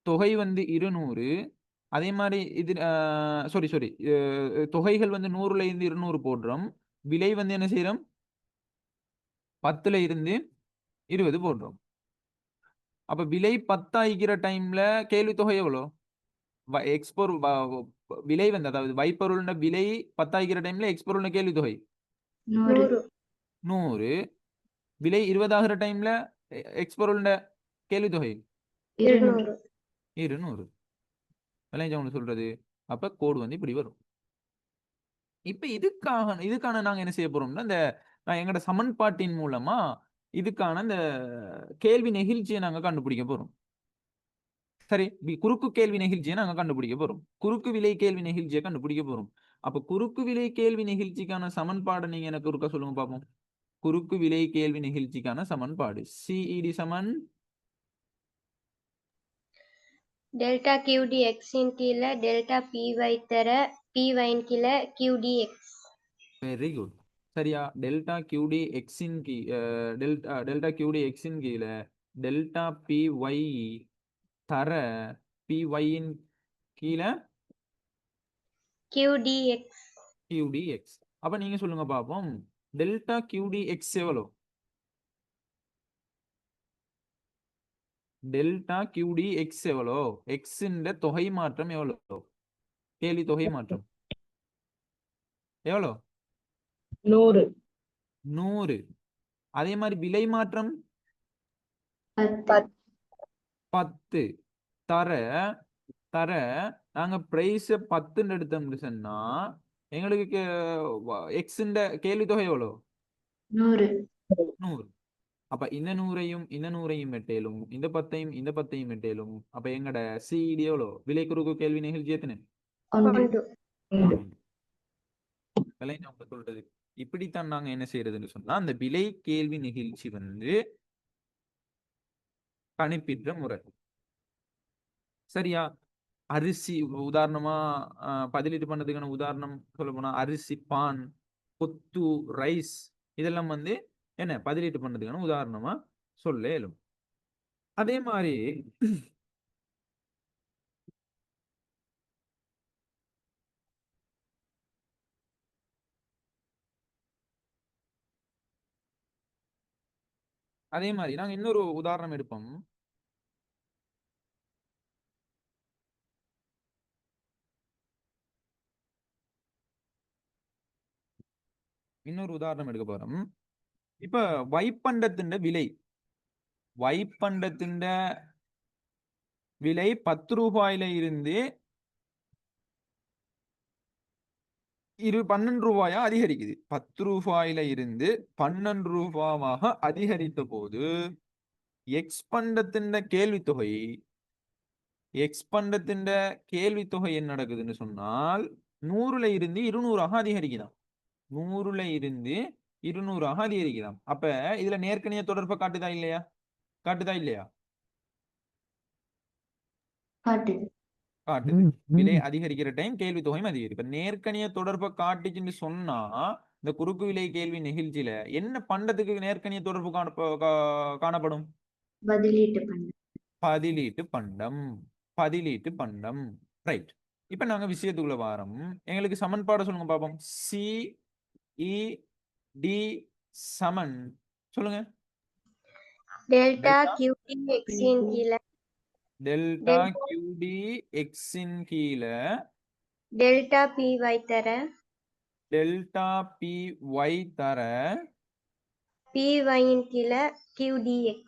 A: தொகை வந்து 200. அதே மாதிரி இது தொகைகள் வந்து 100ல இருந்து 200 போடுறோம். விலை வந்து என்ன செய்யறோம்? 10ல இருந்து 20 போடுறோம். அப்ப விலை 10 ஆகிக்கிற டைம்ல கேள்வி தொகை எவ்வளோ? விலை வந்து, அதாவது வைப்பொருள்ன விலை 10 ஆகிக்கிற டைம்ல எக்ஸ் பொருள்ன கேள்வி தொகை 100. விலை 20 ஆகிற டைம்ல எக்ஸ் பொருள்ன கேள்வி தொகை 200. விளைஞ்சவங்க சொல்றது. அப்ப கோடு வந்து இப்படி வரும். இப்ப இதுக்கான நாங்க என்ன செய்ய போறோம்னா, இந்த எங்கட சமன்பாட்டின் மூலமா இதுக்கான இந்த கேள்வி நெகிழ்ச்சியை நாங்க கண்டுபிடிக்க போறோம். சரி, குறுக்கு கேள்வி நெகிழ்ச்சியை நாங்க கண்டுபிடிக்க போறோம். குறுக்கு விலை கேள்வி நெகிழ்ச்சியை கண்டுபிடிக்க போறோம். அப்ப குறுக்கு விலை கேள்வி நெகிழ்ச்சிக்கான சமன்பாடை நீங்க எனக்கு ஒருக்கா சொல்லுங்க பாப்போம். குறுக்கு விலை கேள்வி நெகிழ்ச்சிக்கான சமன்பாடு CED சமன்
B: டெல்டா QDX இன் கீழ டெல்டா PY தர PY இன் கீழ QDX.
A: Very good. சரியா, டெல்டா QD எக்ஸின் டெல்டா QD எக்ஸின் கீழ டெல்டா PY தர PY இன் கீழ
B: QDX.
A: QDX. அப்ப நீங்க சொல்லுங்க பாப்போம், டெல்டா QDX எவ்வளோ? டெல்டா QDX எவ்வளோ? எக்ஸ் தொகை மாற்றம் எவ்வளோ? கேள்வி தொகை மாற்றம் எவ்வளோ?
C: 100.
A: 100. அதே மாதிரி விலை மாற்றம்
C: 10.
A: 10. தர தர நாங்க பிரைஸ் 10 எடுத்தோம்னு சொன்னா எங்களுக்கு எக்ஸ் கேள்வி தொகை எவ்வளோ?
B: 100.
A: 100. அப்ப இந்த 100ஐயும் மெட்டேலும் இந்த 10ஐயும் மெட்டேலும் அப்ப எங்கட CED எவ்வளோ? விலை குறுக்கு கேள்வி நிகழ்ச்சி எத்தனை?
B: 1.
A: விலை நம்ம சொல்றது இப்படித்தான் நாங்க என்ன செய்யறதுன்னு சொன்னா, அந்த விலை கேள்வி நிகழ்ச்சி கணிப்பின்ற முறை. சரியா, அரிசி உதாரணமா பதிலீட்டு பண்ணதுக்கான உதாரணம் சொல்ல போனா அரிசி, பான், கொத்து, ரைஸ் இதெல்லாம் என்ன பதிலீட்டு பண்ணதுக்கான உதாரணமா சொல்ல இயலும். அதே மாதிரி நாங்க இன்னொரு உதாரணம் எடுப்போம். இன்னொரு உதாரணம் எடுக்க போறோம். இப்ப வைப்பண்டத்தின் விலை 10 ரூபாயில இருந்து 12 ரூபாயா அதிகரிக்குது. 10 ரூபாயில இருந்து 12 ரூபாவாக அதிகரித்த போது எக்ஸ் பண்டத்தின் கேள்வி தொகை என்ன நடக்குதுன்னு சொன்னால் 100ல இருந்து 200ஆக அதிகரிக்குதாம். 100ல இருந்து 200ஆக அதிகரிக்குதாம். அப்ப இதுல நேர்க்கணிய தொடர்பை காட்டுதா இல்லையா? காட்டுது. விலை அதிகரிக்கிற டைம் கேள்வி தொகையும் அதிகரிக்கும். இப்ப நேர்க்கணிய தொடர்பை காட்டுச்சுன்னு சொன்னா இந்த குறுக்கு விலை கேள்வி நெகிழ்ச்சியில என்ன பண்டத்துக்கு நேர்க்கணிய தொடர்பு காணப்படும்? பதிலீட்டு பண்டம். ரைட். இப்ப நாங்க விஷயத்துக்குள்ள வாரம். எங்களுக்கு சமன்பாடு சொல்லுங்க பாப்போம். CED சமன் சொல்லுங்க.
B: டெல்டா QDX இன் கீழ
A: டெல்டா QDX இன் கீழ
B: டெல்டா PY தர
A: டெல்டா PY தர
B: PY இன் கீழ QDX.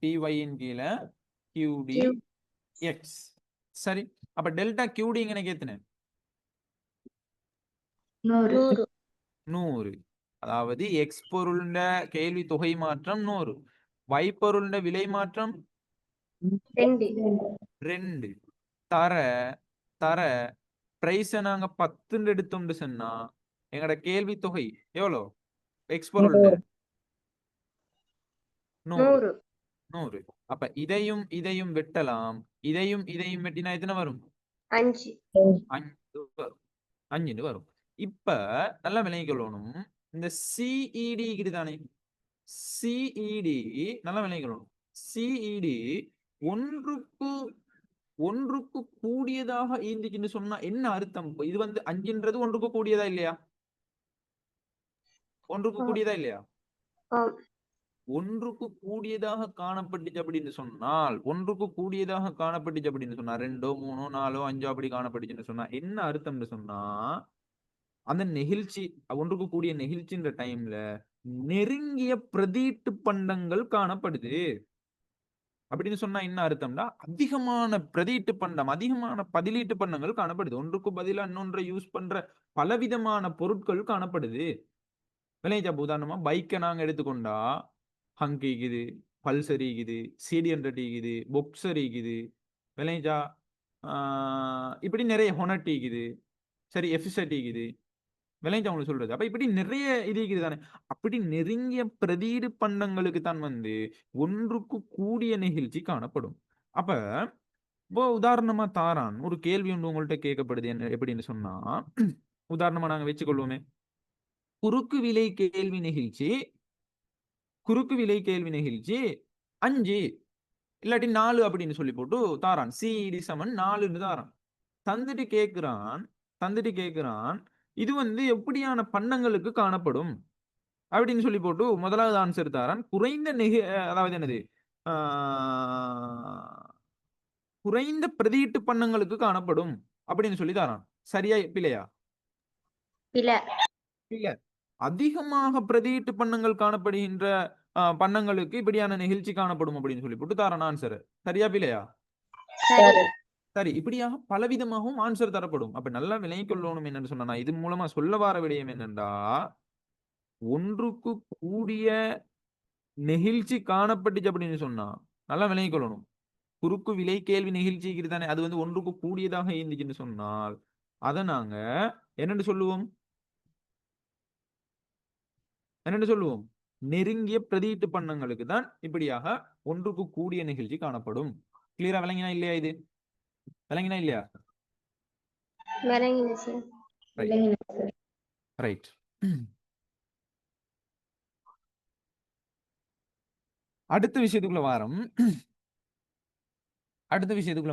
A: PY இன் கீழ QDX. சரி, அப்ப டெல்டா QD எனக்கு எத்தனை?
B: 100.
A: 100. அதாவது எக்ஸ் பொருள்ட கேள்வி தொகை மாற்றம் 100, Y பொருள்ட விலை மாற்றம் 2. தர பிரைஸ நாங்க 10 எடுத்தோம்னு சொன்னா எங்கட கேள்வி தொகை எவ்வளோ? எக்ஸ் பொருள்ட 100. அப்ப இதையும் வெட்டலாம். இதையும் வெட்டினா எத்தனை வரும்?
B: 5.
A: 5 வரும். இப்ப நல்லா விளங்கிக்கொள்ளணும். இந்த CED தானே, CED நல்லா விளங்கிக்கொள்ளணும். CED ஒன்றுக்கு கூடியதாக இருந்துச்சுன்னு சொன்னா என்ன அர்த்தம்? இது 5ன்றது ஒன்றுக்கு கூடியதா இல்லையா? ஒன்றுக்கு கூடியதா இல்லையா? ஒன்றுக்கு கூடியதாக காணப்பட்டுச்சு அப்படின்னு சொன்னால் 2, 3, 4, 5 அப்படி காணப்பட்டுச்சுன்னு சொன்னா என்ன அர்த்தம்னு சொன்னா அந்த நெகிழ்ச்சி ஒன்றுக்கு கூடிய நெகிழ்ச்சின்ற டைம்ல நெருங்கிய பிரதீட்டு பண்டங்கள் காணப்படுது அப்படின்னு சொன்னா என்ன அர்த்தம்னா அதிகமான பிரதீட்டு பண்டம், அதிகமான பதிலீட்டு பண்டங்கள் காணப்படுது. ஒன்றுக்கு பதிலா இன்னொன்றை யூஸ் பண்ற பலவிதமான பொருட்கள் காணப்படுது. விளைஞ்சா உதாரணமா பைக்கை நாங்க எடுத்துக்கொண்டா ஹங்க் இருக்குது, பல்சர் இருக்குது, CD100 இருக்குது, பொக்சர் இருக்குது, விளைஞ்சா இப்படி நிறைய ஹொனட் இருக்குது, சரி எஃபிசட் இருக்குது, விளைஞ்சா உங்களுக்கு சொல்றது. அப்ப இப்படி நிறைய இது இருக்குது தானே. அப்படி நெருங்கிய பிரதீடு பண்டங்களுக்கு தான் வந்து ஒன்றுக்கு கூடிய நிகழ்ச்சி காணப்படும். அப்ப இப்போ உதாரணமா தாரான் ஒரு கேள்வி ஒன்று உங்கள்கிட்ட கேட்கப்படுது, என்ன எப்படின்னு சொன்னா, உதாரணமா நாங்க வச்சுக்கொள்வோமே, குறுக்கு விலை கேள்வி நிகழ்ச்சி 5 இல்லாட்டி 4 அப்படின்னு சொல்லி போட்டு தாரான். சிஇடி சமன் 4ன்னு தாரான். தந்துட்டு கேட்கிறான் இது வந்து எப்படியான பண்டங்களுக்கு காணப்படும் அப்படின்னு சொல்லி போட்டு முதலாவது ஆன்சர் தாரான். அதாவது என்னது, குறைந்த பிரதியீட்டு பண்டங்களுக்கு காணப்படும் அப்படின்னு சொல்லி தாரான். சரியா பிள்ளையா? இல்ல, அதிகமாக பிரதியீட்டு பண்டங்கள் காணப்படுகின்ற பண்டங்களுக்கு இப்படியான நிகழ்ச்சி காணப்படும் அப்படின்னு சொல்லி போட்டு தாரான் ஆன்சர். சரியா பிள்ளையா? சரி, இப்படியாக பலவிதமாகவும் ஆன்சர் தரப்படும். அப்ப நல்லா விளங்கிக் கொள்ளணும் என்னன்னு சொன்னா, இது மூலமா சொல்ல வர விடயம் என்னன்னா, ஒன்றுக்கு கூடிய நெகிழ்ச்சி காணப்பட்டுச்சு அப்படின்னு சொன்னா நல்லா விளங்கிக் கொள்ளணும். குறுக்கு விலை கேள்வி நிகழ்ச்சி தானே, அது வந்து ஒன்றுக்கு கூடியதாக இருந்துச்சுன்னு சொன்னால் அதை நாங்க என்னென்னு சொல்லுவோம், நெருங்கிய பிரதியீட்டு பண்டங்களுக்கு தான் இப்படியாக ஒன்றுக்கு கூடிய நிகழ்ச்சி காணப்படும். கிளியரா விளங்கினா இல்லையா? இது விளங்கினா இல்லையா? ரைட். அடுத்த விஷயத்துக்குள்ள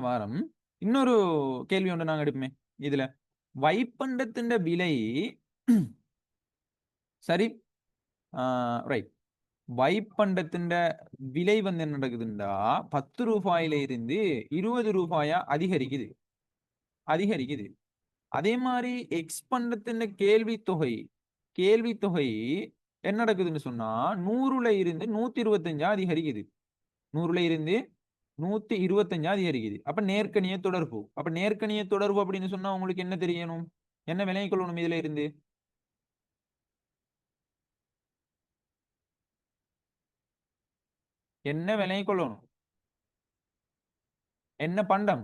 A: வாரம் இன்னொரு கேள்வி ஒன்று நாங்க எடுப்போமே. இதுல வைப்பண்டத்தின் விலை சரி, ரைட், வைப்பண்டத்தின் விலை வந்து என்ன நடக்குதுண்டா 10 ரூபாயில இருந்து 20 ரூபாயா அதிகரிக்குது. அதே மாதிரி எக்ஸ் பண்டத்தின் கேள்வி தொகை என்ன நடக்குதுன்னு சொன்னா 100ல இருந்து 125 அதிகரிக்குது. 100ல இருந்து 125 அதிகரிக்குது. அப்ப நேர்க்கணிய தொடர்பு. அப்படின்னு சொன்னா உங்களுக்கு என்ன தெரியணும், என்ன விளங்கிக் கொள்ளணும்? இதுல இருந்து என்ன விளங்கிக் கொள்ளணும்? என்ன பண்டம்?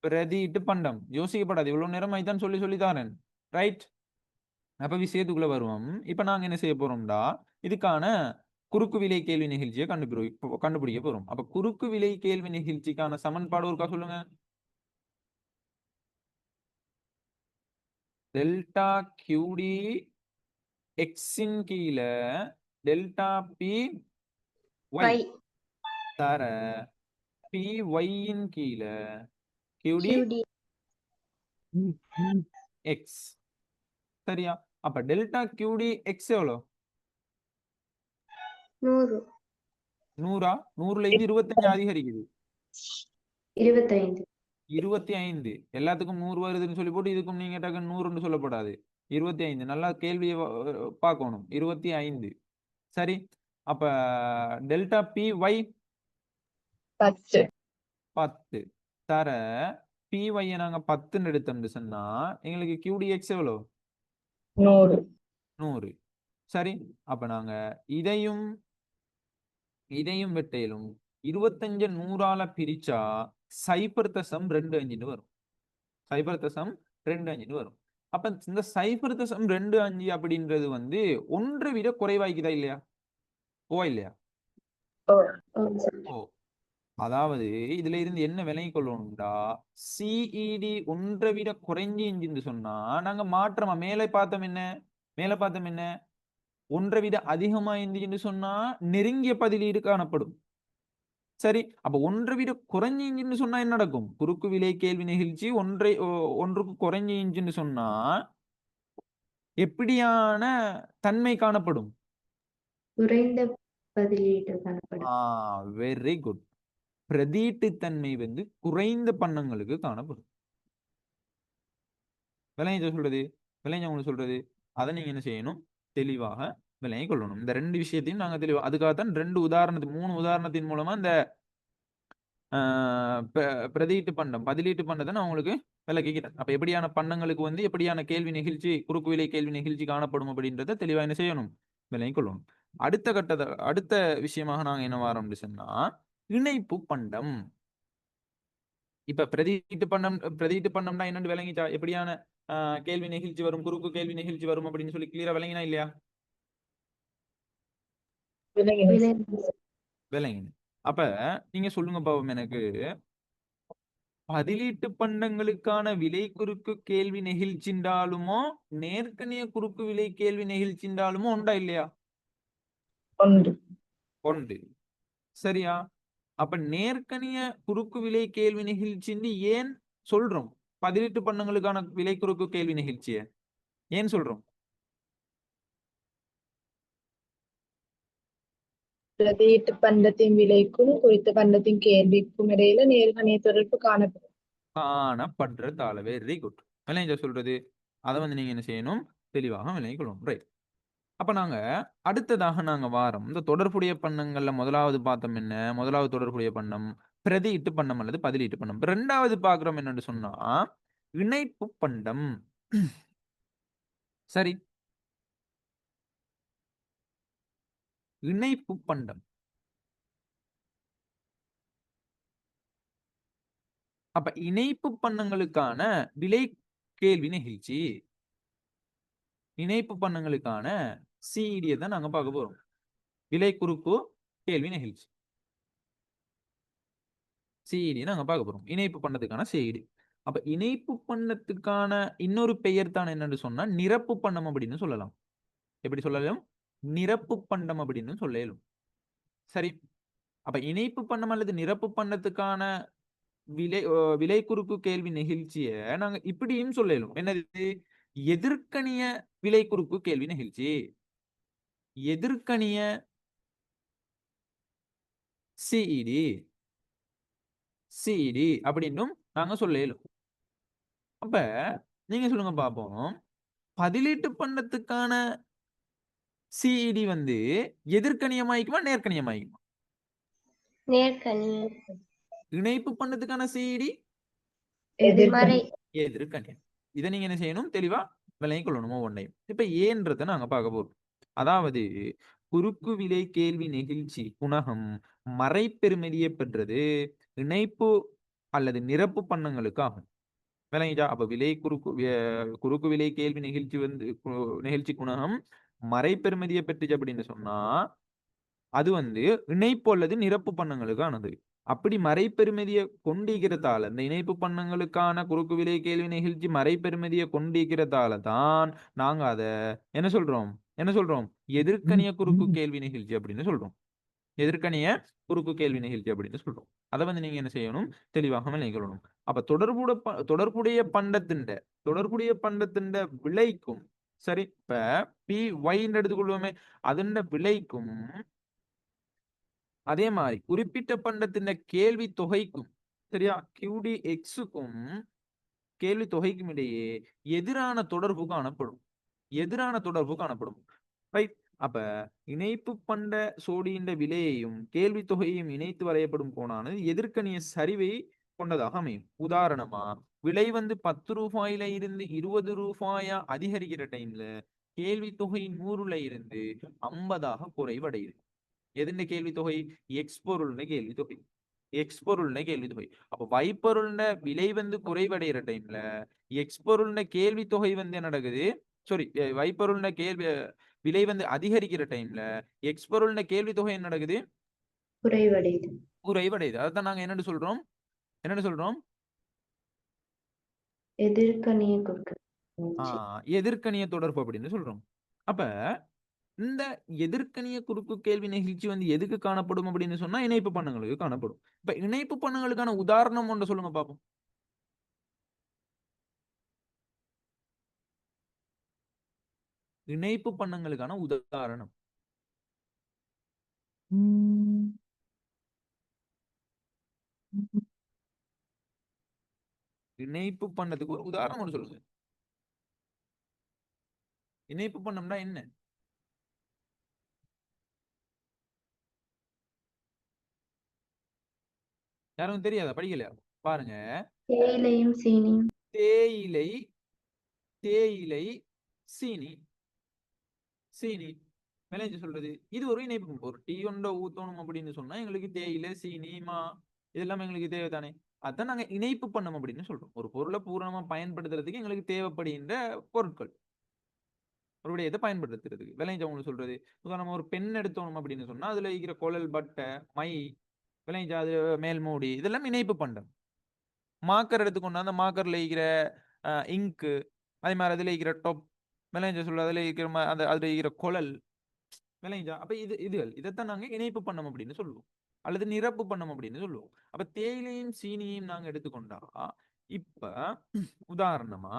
A: பிரதியீட்டு பண்டம். யோசிக்கப்படாது, இவ்வளவு நேரம் தான் சொல்லி தாரேன். ரைட். அப்ப விஷயத்துக்குள்ள வருவோம். இப்ப நாங்க என்ன செய்ய போறோம்டா, இதுக்கான குறுக்கு விலை கேள்வி நிகழ்ச்சியை கண்டுபிடிக்க போறோம். அப்ப குறுக்கு விலை கேள்வி நிகழ்ச்சிக்கான சமன்பாடு ஒருக்கா சொல்லுங்க. டெல்டா கியூடி எக்ஸின் கீழே டெல்டா பி ஒய் தர பி ஒய்யின் கீழே கியூடி எக்ஸ். சரியா? அப்ப டெல்டா கியூடி எக்ஸ் எவ்வளோ? 100. 100ல இருந்து 25 அதிகரிக்குது. 25. எல்லாத்துக்கும் 100 வருதுன்னு சொல்லி போட்டு இதுக்கும் நீங்க டக்கு 100ன்னு சொல்லப்படாது. 25. நல்லா கேள்வியை பார்க்கணும். 25. சரி, அப்ப டெல்டா பி ஒய் 10 தர பி ஒய்யை நாங்க 10ன்னு எடுத்தோம்னு சொன்னா எங்களுக்கு கியூடி எக்ஸ் எவ்வளோ? 100. சரி, அப்ப நாங்க இதையும் வெட்டையிலும் 25 100ஆல பிரிச்சா 0.25 வரும். 0.25 வரும். அப்ப இந்த 0.25 அப்படின்றது வந்து 1 விட குறைவாய்க்குதா இல்லையா? இல்லையா? அதாவது இதுல இருந்து என்ன விளங்கிக் கொள்ளணும்டா, சிஇடி 1 விட குறைஞ்சின்னு சொன்னா நாங்க மாற்றமா மேலே பார்த்தோம் என்ன 1 விட அதிகமா இருந்துச்சுன்னு சொன்னா நெருங்கிய பதிலீடு காணப்படும். சரி, அப்ப 1 விட குறைஞ்சின்னு சொன்னா என்ன நடக்கும்? குறுக்கு விலை கேள்வி நிகழ்ச்சி ஒன்றுக்கு குறைஞ்சின்னு சொன்னா எப்படியான தன்மை காணப்படும்? குறைந்த பதிலீடு காணப்படும். Very good. பிரதியீட்டு தன்மை வந்து குறைந்த பண்டங்களுக்கு காணப்படும். விளைஞ்சவங்க சொல்றது அதை நீங்க என்ன செய்யணும், தெளிவாக விளங்கிக் கொள்ளணும். இந்த 2 விஷயத்தையும் நாங்க தெளிவா, அதுக்காகத்தான் 3 உதாரணத்தின் மூலமா இந்த பிரதியீட்டு பண்டம் பதிலீட்டு பண்டத்தை நான் உங்களுக்கு விளக்கிக்கிறேன். அப்ப எப்படியான பண்டங்களுக்கு வந்து எப்படியான கேள்வி நிகழ்ச்சி, குறுக்கு விலை கேள்வி நிகழ்ச்சி காணப்படும் அப்படின்றத தெளிவா என்ன செய்யணும், விளங்கிக் கொள்ளணும். அடுத்த விஷயமாக நாங்க என்ன வாரோம்னு சொன்னா, இணைப்பு பண்டம். இப்ப பிரதியீட்டு பண்டம்னா என்னன்னு விளங்கிச்சா? எப்படியான கேள்வி நெகிழ்ச்சி வரும், குறுக்கு கேள்வி நெகிழ்ச்சி வரும் அப்படின்னு சொல்லி கிளியரா விளங்கினா இல்லையா? விளங்கின. அப்ப நீங்க சொல்லுங்க பாவம் எனக்கு, பதிலீட்டு பண்டங்களுக்கான விலை குறுக்கு கேள்வி நெகிழ்ச்சிண்டாலுமோ நேர்கணிய குறுக்கு விலை கேள்வி நெகிழ்ச்சிண்டாலுமோ உண்டா இல்லையா?
C: ஒன்று.
A: உண்டு. சரியா? அப்ப நேர்கணிய குறுக்கு விலை கேள்வி நெகிழ்ச்சின்னு ஏன் சொல்றோம்? பதிலீட்டு பண்டங்களுக்கான விலை குறுக்கு கேள்வி நிகழ்ச்சிய ஏன் சொல்றோம்?
C: பிரதியீட்டு பண்டத்தின் விலைக்கும் குறித்த பண்டத்தின் கேள்விக்கும் இடையில நேர்கணிய தொடர்பு காணப்படும்.
A: காணப்படுறதால வெரி குட். விளைஞ்ச சொல்றது அதை வந்து நீங்க என்ன செய்யணும், தெளிவாக விளங்கிக்கொள்ளணும். ரைட். அப்ப நாங்க அடுத்ததாக நாங்க வாரம் இந்த தொடர்புடைய பண்டங்கள்ல முதலாவது பார்த்தோம் என்ன, முதலாவது தொடர்புடைய பண்டம் பிரதியீட்டு பண்டம் அல்லது பதிலீட்டு பண்டம். இரண்டாவது பார்க்கிறோம் என்னன்னு சொன்னா இணைப்பு பண்டம். சரி, இணைப்பு பண்டம். அப்ப இணைப்பு பண்டங்களுக்கான விலை கேள்வி நிகழ்ச்சி, இணைப்பு பண்டங்களுக்கான சிஇடியை தான் நாங்க பார்க்க போறோம். விலை குறுக்கு கேள்வி நிகழ்ச்சி சிஇடி நாங்க பார்க்க போறோம். இணைப்பு பண்டத்துக்கான சிஇடி. அப்ப இணைப்பு பண்டத்துக்கான இன்னொரு பெயர் தான் என்னன்னு சொன்னா நிரப்பு பண்டம் அப்படின்னு சொல்லலாம். எப்படி சொல்லலாம்? நிரப்பு பண்டம் அப்படின்னு சொல்லலும். சரி, அப்ப இணைப்பு பண்டம் அல்லது நிரப்பு பண்டத்துக்கான விலை குறுக்கு கேள்வி நிகழ்ச்சியை நாங்க இப்படியும் சொல்லலும். என்னது? எதிர்கணிய விலை குறுக்கு கேள்வி நிகழ்ச்சி, எதிர்கணிய சிஇடி சிஇடி அப்படின்னும் நாங்க சொல்லலும். அப்ப நீங்க சொல்லுங்க பாப்போம், பதிலீட்டு பண்டத்துக்கான சிஇடி வந்து எதிர்கணியமாய்க்குமா நேர்கணியமாய்க்குமா?
B: நேர்கணியம்.
A: இணைப்பு பண்டத்துக்கான சிஇடி
B: எதிர்மறை.
A: எதிர்கணியம். இதை நீங்க என்ன செய்யணும், தெளிவா விளங்கிக் கொள்ளணுமோ ஒன்றையும். இப்ப ஏன்றதை நாங்க பார்க்க போறோம். அதாவது குறுக்கு விலை கேள்வி நெகிழ்ச்சி குணகம் மறைப்பெருமதியை பெற்றது இணைப்பு அல்லது நிரப்பு பண்டங்களுக்கு ஆகும். விளங்கிச்சா? அப்ப குறுக்கு விலை கேள்வி நிகழ்ச்சி வந்து நிகழ்ச்சி குணகம் மறைப்பெருமதியை பெற்றுச்சு அப்படின்னு சொன்னா அது வந்து இணைப்பு அல்லது நிரப்பு பண்டங்களுக்கானது. அப்படி மறைப்பெருமதியை கொண்டிருக்கிறதால, இந்த இணைப்பு பண்டங்களுக்கான குறுக்கு விலை கேள்வி நிகழ்ச்சி மறைப்பெருமதியை கொண்டிருக்கிறதால தான் நாங்க அதை என்ன சொல்றோம் எதிர்கணிய குறுக்கு கேள்வி நிகழ்ச்சி அப்படின்னு சொல்றோம். எதிர்கணிய குறுக்கு கேள்வி நிகழ்ச்சி அப்படின்னு சொல்றோம். அதை வந்து நீங்க என்ன செய்யணும், தெளிவாக நினைக்கணும். அப்ப தொடர்புடைய பண்டத்தின் விலைக்கும், சரி, இப்ப பி ஒய்ன்னு எடுத்துக்கொள்வோமே, அதன் விலைக்கும் அதே மாதிரி குறிப்பிட்ட பண்டத்தின் கேள்வி தொகைக்கும், சரியா, QDX-க்கும் கேள்வி தொகைக்கும் இடையே எதிரான தொடர்பு காணப்படும். ரைட். அப்ப இணைப்பு பண்ட சோடியின் விலையையும் கேள்வி தொகையையும் இணைத்து வரையப்படும் கோணானது எதிர்கணிய சரிவை கொண்டதாக அமையும். உதாரணமா, விலை வந்து 10 ரூபாயில இருந்து 20 ரூபாயா அதிகரிக்கிற டைம்ல கேள்வி தொகை 100ல இருந்து 50ஆக குறைவடையுது. எதுன்னு கேள்வி தொகை? எக்ஸ் பொருள்னு கேள்வி தொகை. அப்ப வைப்பொருள்ன விலை வந்து குறைவடைகிற டைம்ல எக்ஸ் பொருள்ன கேள்வி தொகை வந்து என்ன நடக்குது? சாரி, வைப்பொருள்ன விலை வந்து அதிகரிக்கிற டைம்ல எக்ஸ் பொருள்ன கேள்வி தொகை என்ன நடக்குது? குறைவடையுது. அதான் நாங்க என்னன்னு சொல்றோம்? எதிர்கணிய தொடர்பு அப்படின்னு சொல்றோம். அப்ப இந்த எதிர்கணிய குறுக்கு கேள்வி நிகழ்ச்சி வந்து எதுக்கு காணப்படும் அப்படின்னு சொன்னா இணைப்பு பண்டங்களுக்கு காணப்படும். இப்ப இணைப்பு பண்டங்களுக்கான உதாரணம் ஒன்று சொல்லுங்க பாப்போம். இணைப்பு பண்டங்களுக்கான உதாரணம். இணைப்பு பண்டத்துக்கு ஒரு உதாரணம் ஒன்று சொல்லுங்க. இணைப்பு பண்டம்னா என்ன? யாரும் தெரியாதா? படிக்கலையா? பாருங்க.
B: தேயிலையும் சீனியும்.
A: தேயிலை, சீனி. விளைஞ்சு சொல்றது இது ஒரு இணைப்பு. ஒரு டீ ஒன்றை ஊத்தணும் அப்படின்னு சொன்னா எங்களுக்கு தேயிலை சீனி மா இதெல்லாம் எங்களுக்கு தேவை தானே. அதான் நாங்க இணைப்பு பண்ணோம் அப்படின்னு சொல்றோம். ஒரு பொருளை பூரணமா பயன்படுத்துறதுக்கு எங்களுக்கு தேவைப்படுகின்ற பொருட்கள் ஒரு விடயத்தை பயன்படுத்துறதுக்கு விளைஞ்ச உங்களுக்கு சொல்றது. உதாரணமா ஒரு பெண் எடுத்தோம் அப்படின்னு சொன்னா அதுல இருக்கிற குழல் பட்டை மை விளைஞ்சா அது மேல் மூடி இதெல்லாம் இணைப்பு பண்றோம். மார்க்கர் எடுத்துக்கொண்டா அந்த மார்க்கர்ல இருக்கிற இங்கு அதே மாதிரி அதுல இருக்கிற டொப் விளைஞ்ச சொல்ல அதுல இருக்கிற அந்த அதுல இருக்கிற குழல் விளைஞ்சா அப்ப இதுகள் இதைத்தான் நாங்க இணைப்பு பண்ணோம் அப்படின்னு சொல்லுவோம் அல்லது நிரப்பு பண்ணோம் அப்படின்னு சொல்லுவோம். அப்ப தேயிலையும் சீனியையும் நாங்க எடுத்துக்கொண்டா இப்ப உதாரணமா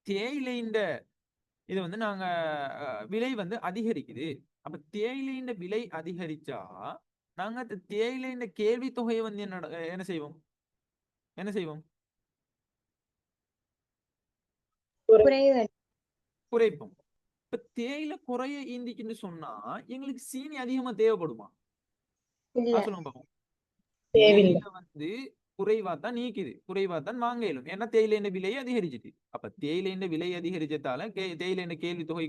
A: தேயிலைஇந்த இது வந்து நாங்க விலை வந்து அதிகரிக்குது. அப்ப தேயிலையின் விலை அதிகரிச்சா நாங்க அந்த தேயிலையின் கேள்வி தொகையை வந்து என்ன செய்வோம் என்ன செய்வோம்
B: குறைவு
A: குறைப்போம். இப்ப தேயிலை குறைய ஈந்திக்குன்னு சொன்னா எங்களுக்கு சீனி அதிகமா தேவைப்படுமா?
B: இல்ல
A: சொல்லுங்க பாப்போம்.
C: தேவையில்லை.
A: தேயிலை வந்து குறைவா தான் நீக்குது குறைவா தான் வாங்க இயலும் ஏன்னா தேயிலையின் விலை அதிகரிச்சுட்டு. அப்ப தேயிலையின் விலை அதிகரிச்சதால தேயிலையின் கேள்வி தொகை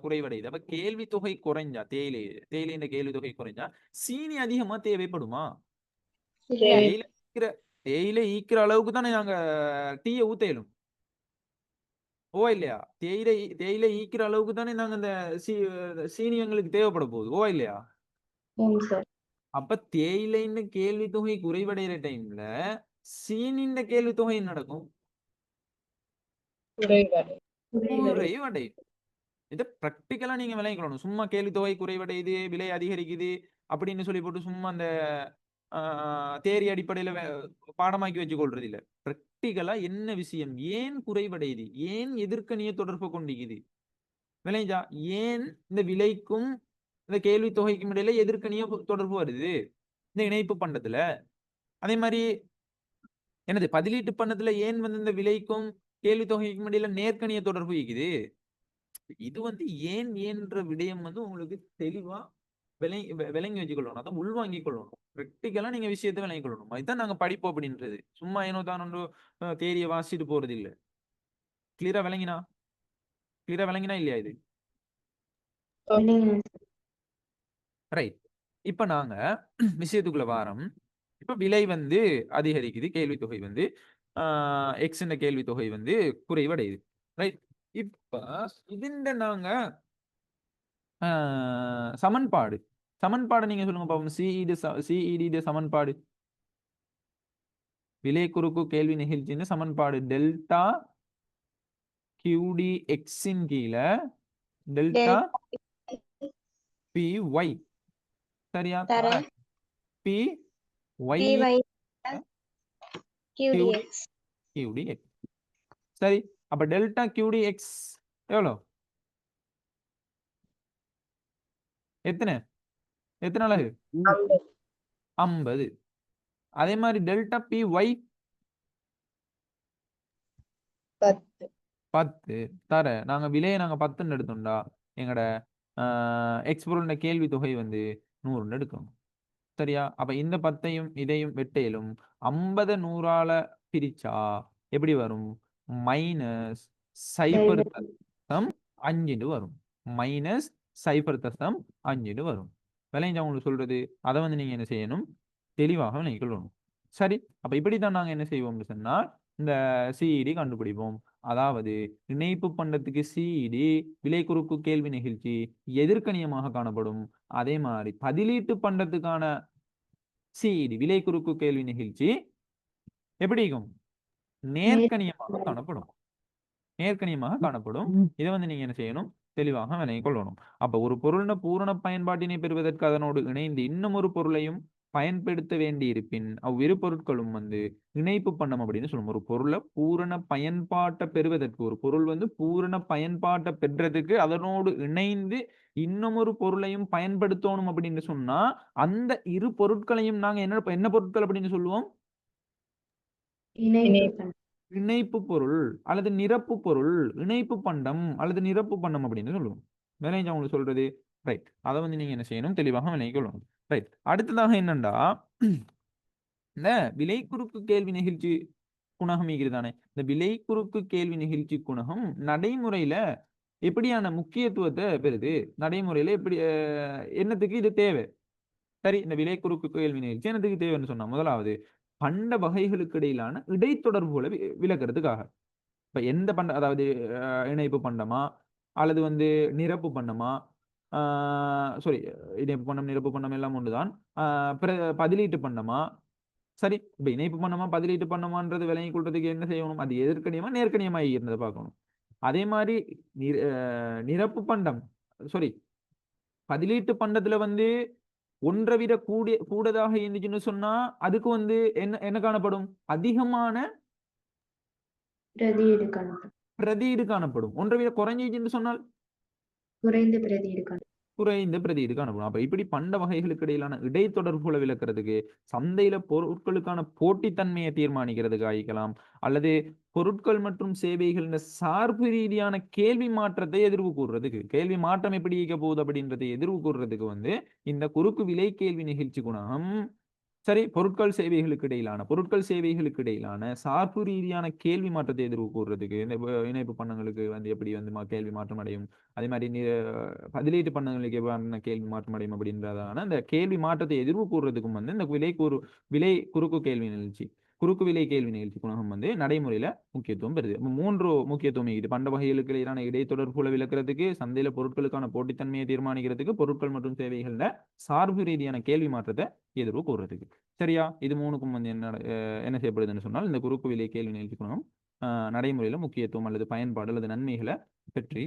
A: குறைவடையுது. அப்ப கேள்வி தொகை குறைஞ்சா தேயிலையின் கேள்வி தொகை குறைஞ்சா சீனி அதிகமா தேவைப்படுமா?
B: இல்ல
A: தேயிலை ஈக்கிற தேயிலை ஈக்கிற அளவுக்கு தானே நாங்க டீயை ஊத்த இயலும். ஓ இல்லையா? தேயிலை ஈக்கிற அளவுக்கு தானே நாங்க இந்த சீனி எங்களுக்கு தேவைப்பட போகுது. ஓ இல்லையா?
C: சார்.
A: அப்ப தேயிலைன்னு கேள்வி தொகை குறைவடைகிற டைம்ல சீனின் கேள்வி தொகை என்ன நடக்கும்? குறைவடையும். இதை பிராக்டிக்கலா நீங்க விளைவிக்கணும். சும்மா கேள்வி தொகை குறைவடையுது விலை அதிகரிக்குது அப்படின்னு சொல்லி போட்டு சும்மா அந்த தேரி அடிப்படையில பாடமாக்கி வச்சு கொள்றது இல்ல. பிராக்டிக்கலா என்ன விஷயம் ஏன் குறைவடையுது ஏன் எதிர்க்கணிய தொடர்பு கொண்டிருக்குது விளைஞ்சா ஏன் இந்த விலைக்கும் இந்த கேள்வி தொகைக்கும் இடையில எதிர்க்கணிய தொடர்பு வருது இந்த இணைப்பு பண்டத்துல. அதே மாதிரி எனது பதிலீட்டு பண்ணத்துல ஏன் வந்து இந்த விலைக்கும் கேள்வி தொகைக்கும் இடையில நேர்க்கணிய தொடர்பு இருக்குது. இது வந்து ஏன் என்ற விடயம் வந்து உங்களுக்கு தெளிவா விளங்கி வச்சுக்கொள்ளணும். அதை உள்வாங்கிக் கொள்ளணும். பிராக்டிக்கலா நீங்க விஷயத்தை விளங்கிக் கொள்ளணும். அதுதான் நாங்க படிப்போம் அப்படின்றது. சும்மா ஏனோ தான் தேரிய வாசிட்டு போறது இல்ல. கிளியரா விளங்கினா இல்லையா இது? ரைட். இப்ப நாங்க விஷயத்துக்குள்ள வாரம். இப்ப விலை வந்து அதிகரிக்குது கேள்வி தொகை வந்து எக்ஸ் கேள்வி தொகை வந்து குறைவடையுது. ரைட். இப்ப இதுண்ட நாங்க சமன்பாடு நீங்க சொல்லுங்க பாப்போம். சிஇடி சமன்பாடு விலை குறுக்கு கேள்வி நிகழ்ச்சின்னு சமன்பாடு டெல்டா கியூடி எக்ஸின் கீழே டெல்டா பி ஒய் சரியா? பி ஒய் கியூடி எக்ஸ் சரி. அப்ப டெல்டா கியூடி எக்ஸ் எவ்வளோ? எத்தனை அலகு? 50. அதே மாதிரி டெல்டா பி ஒய் 10 தர நாங்க விலையை நாங்க 10 எடுத்தோம்டா எங்கட எக்ஸ் பொருள் கேள்வி தொகை வந்து 100 எடுக்கணும் சரியா? அப்ப இந்த 10ஐயும் இதையும் வெட்டையிலும் 50 100ஆல பிரிச்சா எப்படி வரும்? -0.5 வரும். -0.5 வரும். விளைஞ்சா உங்களுக்கு சொல்றது அதை வந்து நீங்க என்ன செய்யணும் தெளிவாக விளங்கிக்கொள்ளணும். சரி. அப்ப இப்படித்தான் நாங்க என்ன செய்வோம் சொன்னா இந்த சிஇடி கண்டுபிடிப்போம். அதாவது இணைப்பு பண்டத்துக்கு சிஇடி விலை குறுக்கு கேள்வி நிகழ்ச்சி எதிர்க்கணியமாக காணப்படும். அதே மாதிரி பதிலீட்டு பண்டத்துக்கான சிஇடி விலை குறுக்கு கேள்வி நிகழ்ச்சி எப்படி இருக்கும்? நேர்க்கணியமாக காணப்படும். இதை வந்து நீங்க என்ன செய்யணும் தெளிவாக விளங்கிக் கொள்ளணும். அப்ப ஒரு பொருளின பூரண பயன்பாட்டினை பெறுவதற்கு அதனோடு இணைந்து இன்னும் ஒரு பொருளையும் பயன்படுத்த வேண்டி இருப்பின் அவ்விரு பொருட்களும் வந்து இணைப்பு பண்ணம் அப்படின்னு சொல்லுவோம். ஒரு பொருளை பூரண பயன்பாட்டை பெறுவதற்கு ஒரு பொருள் வந்து பூரண பயன்பாட்டை பெற்றதுக்கு அதனோடு இணைந்து இன்னும் ஒரு பொருளையும் பயன்படுத்தணும் அப்படின்னு சொன்னா அந்த இரு பொருட்களையும் நாங்க என்ன பொருட்கள் அப்படின்னு சொல்லுவோம்? இணைப்பு பொருள் அல்லது நிரப்பு பொருள் இணைப்பு பண்டம் அல்லது நிரப்பு பண்டம் அப்படின்னு சொல்லுவோம். விளைஞ்சா உங்களுக்கு சொல்றது ரைட். அதை வந்து நீங்க என்ன செய்யணும் தெளிவாக விளங்கிக்கொள்ளணும். ரைட். அடுத்ததாக என்னண்டா இந்த விலை குறுக்கு கேள்வி நிகழ்ச்சி குணகம் தானே. இந்த விலை குறுக்கு கேள்வி நிகழ்ச்சி குணகம் நடைமுறையில எப்படியான முக்கியத்துவத்தை பெறுது நடைமுறையில எப்படி என்னத்துக்கு இது தேவை? சரி, இந்த விலை குறுக்கு கேள்வி நிகழ்ச்சி என்னத்துக்கு தேவைன்னு சொன்னா, முதலாவது பண்ட வகைகளுக்கு இடையிலான இடைத்தொடர்புகளை விளக்குறதுக்காக. இப்ப எந்த பண்ட, அதாவது இணைப்பு பண்டமா அல்லது வந்து நிரப்பு பண்டமா, சாரி, இணைப்பு பண்டம் நிரப்பு பண்டம் எல்லாம் ஒன்றுதான். பதிலீட்டு பண்டமா, சரி, இப்ப இணைப்பு பண்ணமா பதிலீட்டு பண்ணமான்றது விளங்கி கொள்றதுக்கு என்ன செய்யணும்? அது எதிர்க்கணியமா நேர்க்கணியமா இருந்ததை பார்க்கணும். அதே மாதிரி நிரப்பு பண்டம், சாரி, பதிலீட்டு பண்டத்துல வந்து ஒன்றை விட கூடதாக இருந்துச்சுன்னு சொன்னா அதுக்கு வந்து என்ன என்ன காணப்படும்? அதிகமான
B: பிரதியீடு காணப்படும்.
A: பிரதியீடு காணப்படும். ஒன்றை விட குறைஞ்சிச்சுன்னு சொன்னால்
B: குறைந்த பிரதியீடு காணப்படும்.
A: குறைந்த பிரதியீடு காணப்படும். அப்ப இப்படி பண்ட வகைகளுக்கு இடையிலான இடைத்தொடர்புகளை விளக்குறதுக்கு, சந்தையில பொருட்களுக்கான போட்டித்தன்மையை தீர்மானிக்கிறதுக்கு ஆயிக்கலாம், அல்லது பொருட்கள் மற்றும் சேவைகளின் சார்பு ரீதியான கேள்வி மாற்றத்தை எதிர்வு கூறுறதுக்கு, கேள்வி மாற்றம் எப்படி இருக்க போகுது அப்படின்றதை எதிர்வு கூறுறதுக்கு வந்து இந்த குறுக்கு விலை கேள்வி நிகழ்ச்சி குணகம், சரி, பொருட்கள் சேவைகளுக்கு இடையிலான சார்பு ரீதியான கேள்வி மாற்றத்தை எதிர்வு கூறுறதுக்கு, இந்த இணைப்பு பண்டங்களுக்கு வந்து எப்படி வந்து கேள்வி மாற்றம் அடையும், அதே மாதிரி பதிலீட்டு பண்டங்களுக்கு எவ்வாறு கேள்வி மாற்றம் அடையும் அப்படின்றதான இந்த கேள்வி மாற்றத்தை எதிர்வு கூறுறதுக்கும் வந்து இந்த விலை குறுக்கு விலை கேள்வி நிகழ்ச்சி குணகம் வந்து நடைமுறையில முக்கியத்துவம் பெறுது. 3 முக்கியத்துவம் இது: பண்ட வகைகளுக்கு இடையிலான இடைத்தொடர்புகளை விளக்குறதுக்கு, சந்தையில பொருட்களுக்கான போட்டித்தன்மையை தீர்மானிக்கிறதுக்கு, பொருட்கள் மற்றும் சேவைகள சார்பு ரீதியான கேள்வி மாற்றத்தை எதிர்வு கூறுறதுக்கு. சரியா? இது 3க்கும் வந்து என்ன செய்யப்படுதுன்னு சொன்னால் இந்த குறுக்கு விலை கேள்வி நிகழ்ச்சி குணகம் நடைமுறையில முக்கியத்துவம் அல்லது பயன்பாடு அல்லது நன்மைகளை பெற்று.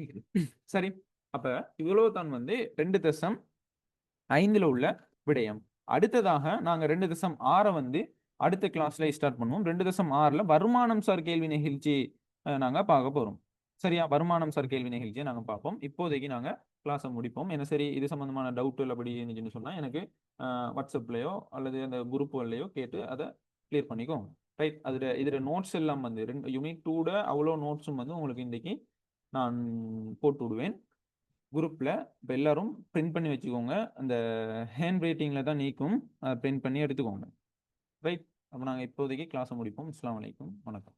A: சரி, அப்ப இவ்வளவு தான் வந்து 2.5 உள்ள விடயம். அடுத்ததாக நாங்க 2.6 வந்து அடுத்த கிளாஸ்ல ஸ்டார்ட் பண்ணுவோம். 2.6ல வருமானம் சார் கேள்வி நிகழ்ச்சி நாங்க பார்க்க போறோம். சரியா? வருமானம் சார் கேள்வி நிகழ்ச்சியை நாங்க பார்ப்போம். இப்போதைக்கு நாங்க கிளாஸை முடிப்போம். என்ன சரி, இது சம்பந்தமான டவுட்டுகள் அப்படி இருந்துச்சுன்னு சொன்னா எனக்கு வாட்ஸ்அப்லயோ அல்லது அந்த குரூப்புகள்லையோ கேட்டு அதை கிளியர் பண்ணிக்கோங்க. ரைட்? இதுல நோட்ஸ் எல்லாம் வந்து யூனிட் 2ட அவ்வளோ நோட்ஸும் வந்து உங்களுக்கு இன்னைக்கு நான் போட்டு விடுவேன் குரூப்ல. இப்போ எல்லாரும் பிரிண்ட் பண்ணி வச்சுக்கோங்க. அந்த ஹேண்ட் ரைட்டிங்ல தான் நீக்கும், பிரிண்ட் பண்ணி எடுத்துக்கோங்க. ரைட்? அப்போ நாங்கள் இப்போதைக்கு கிளாஸை முடிப்போம். அஸ்ஸலாமு அலைக்கும், வணக்கம்.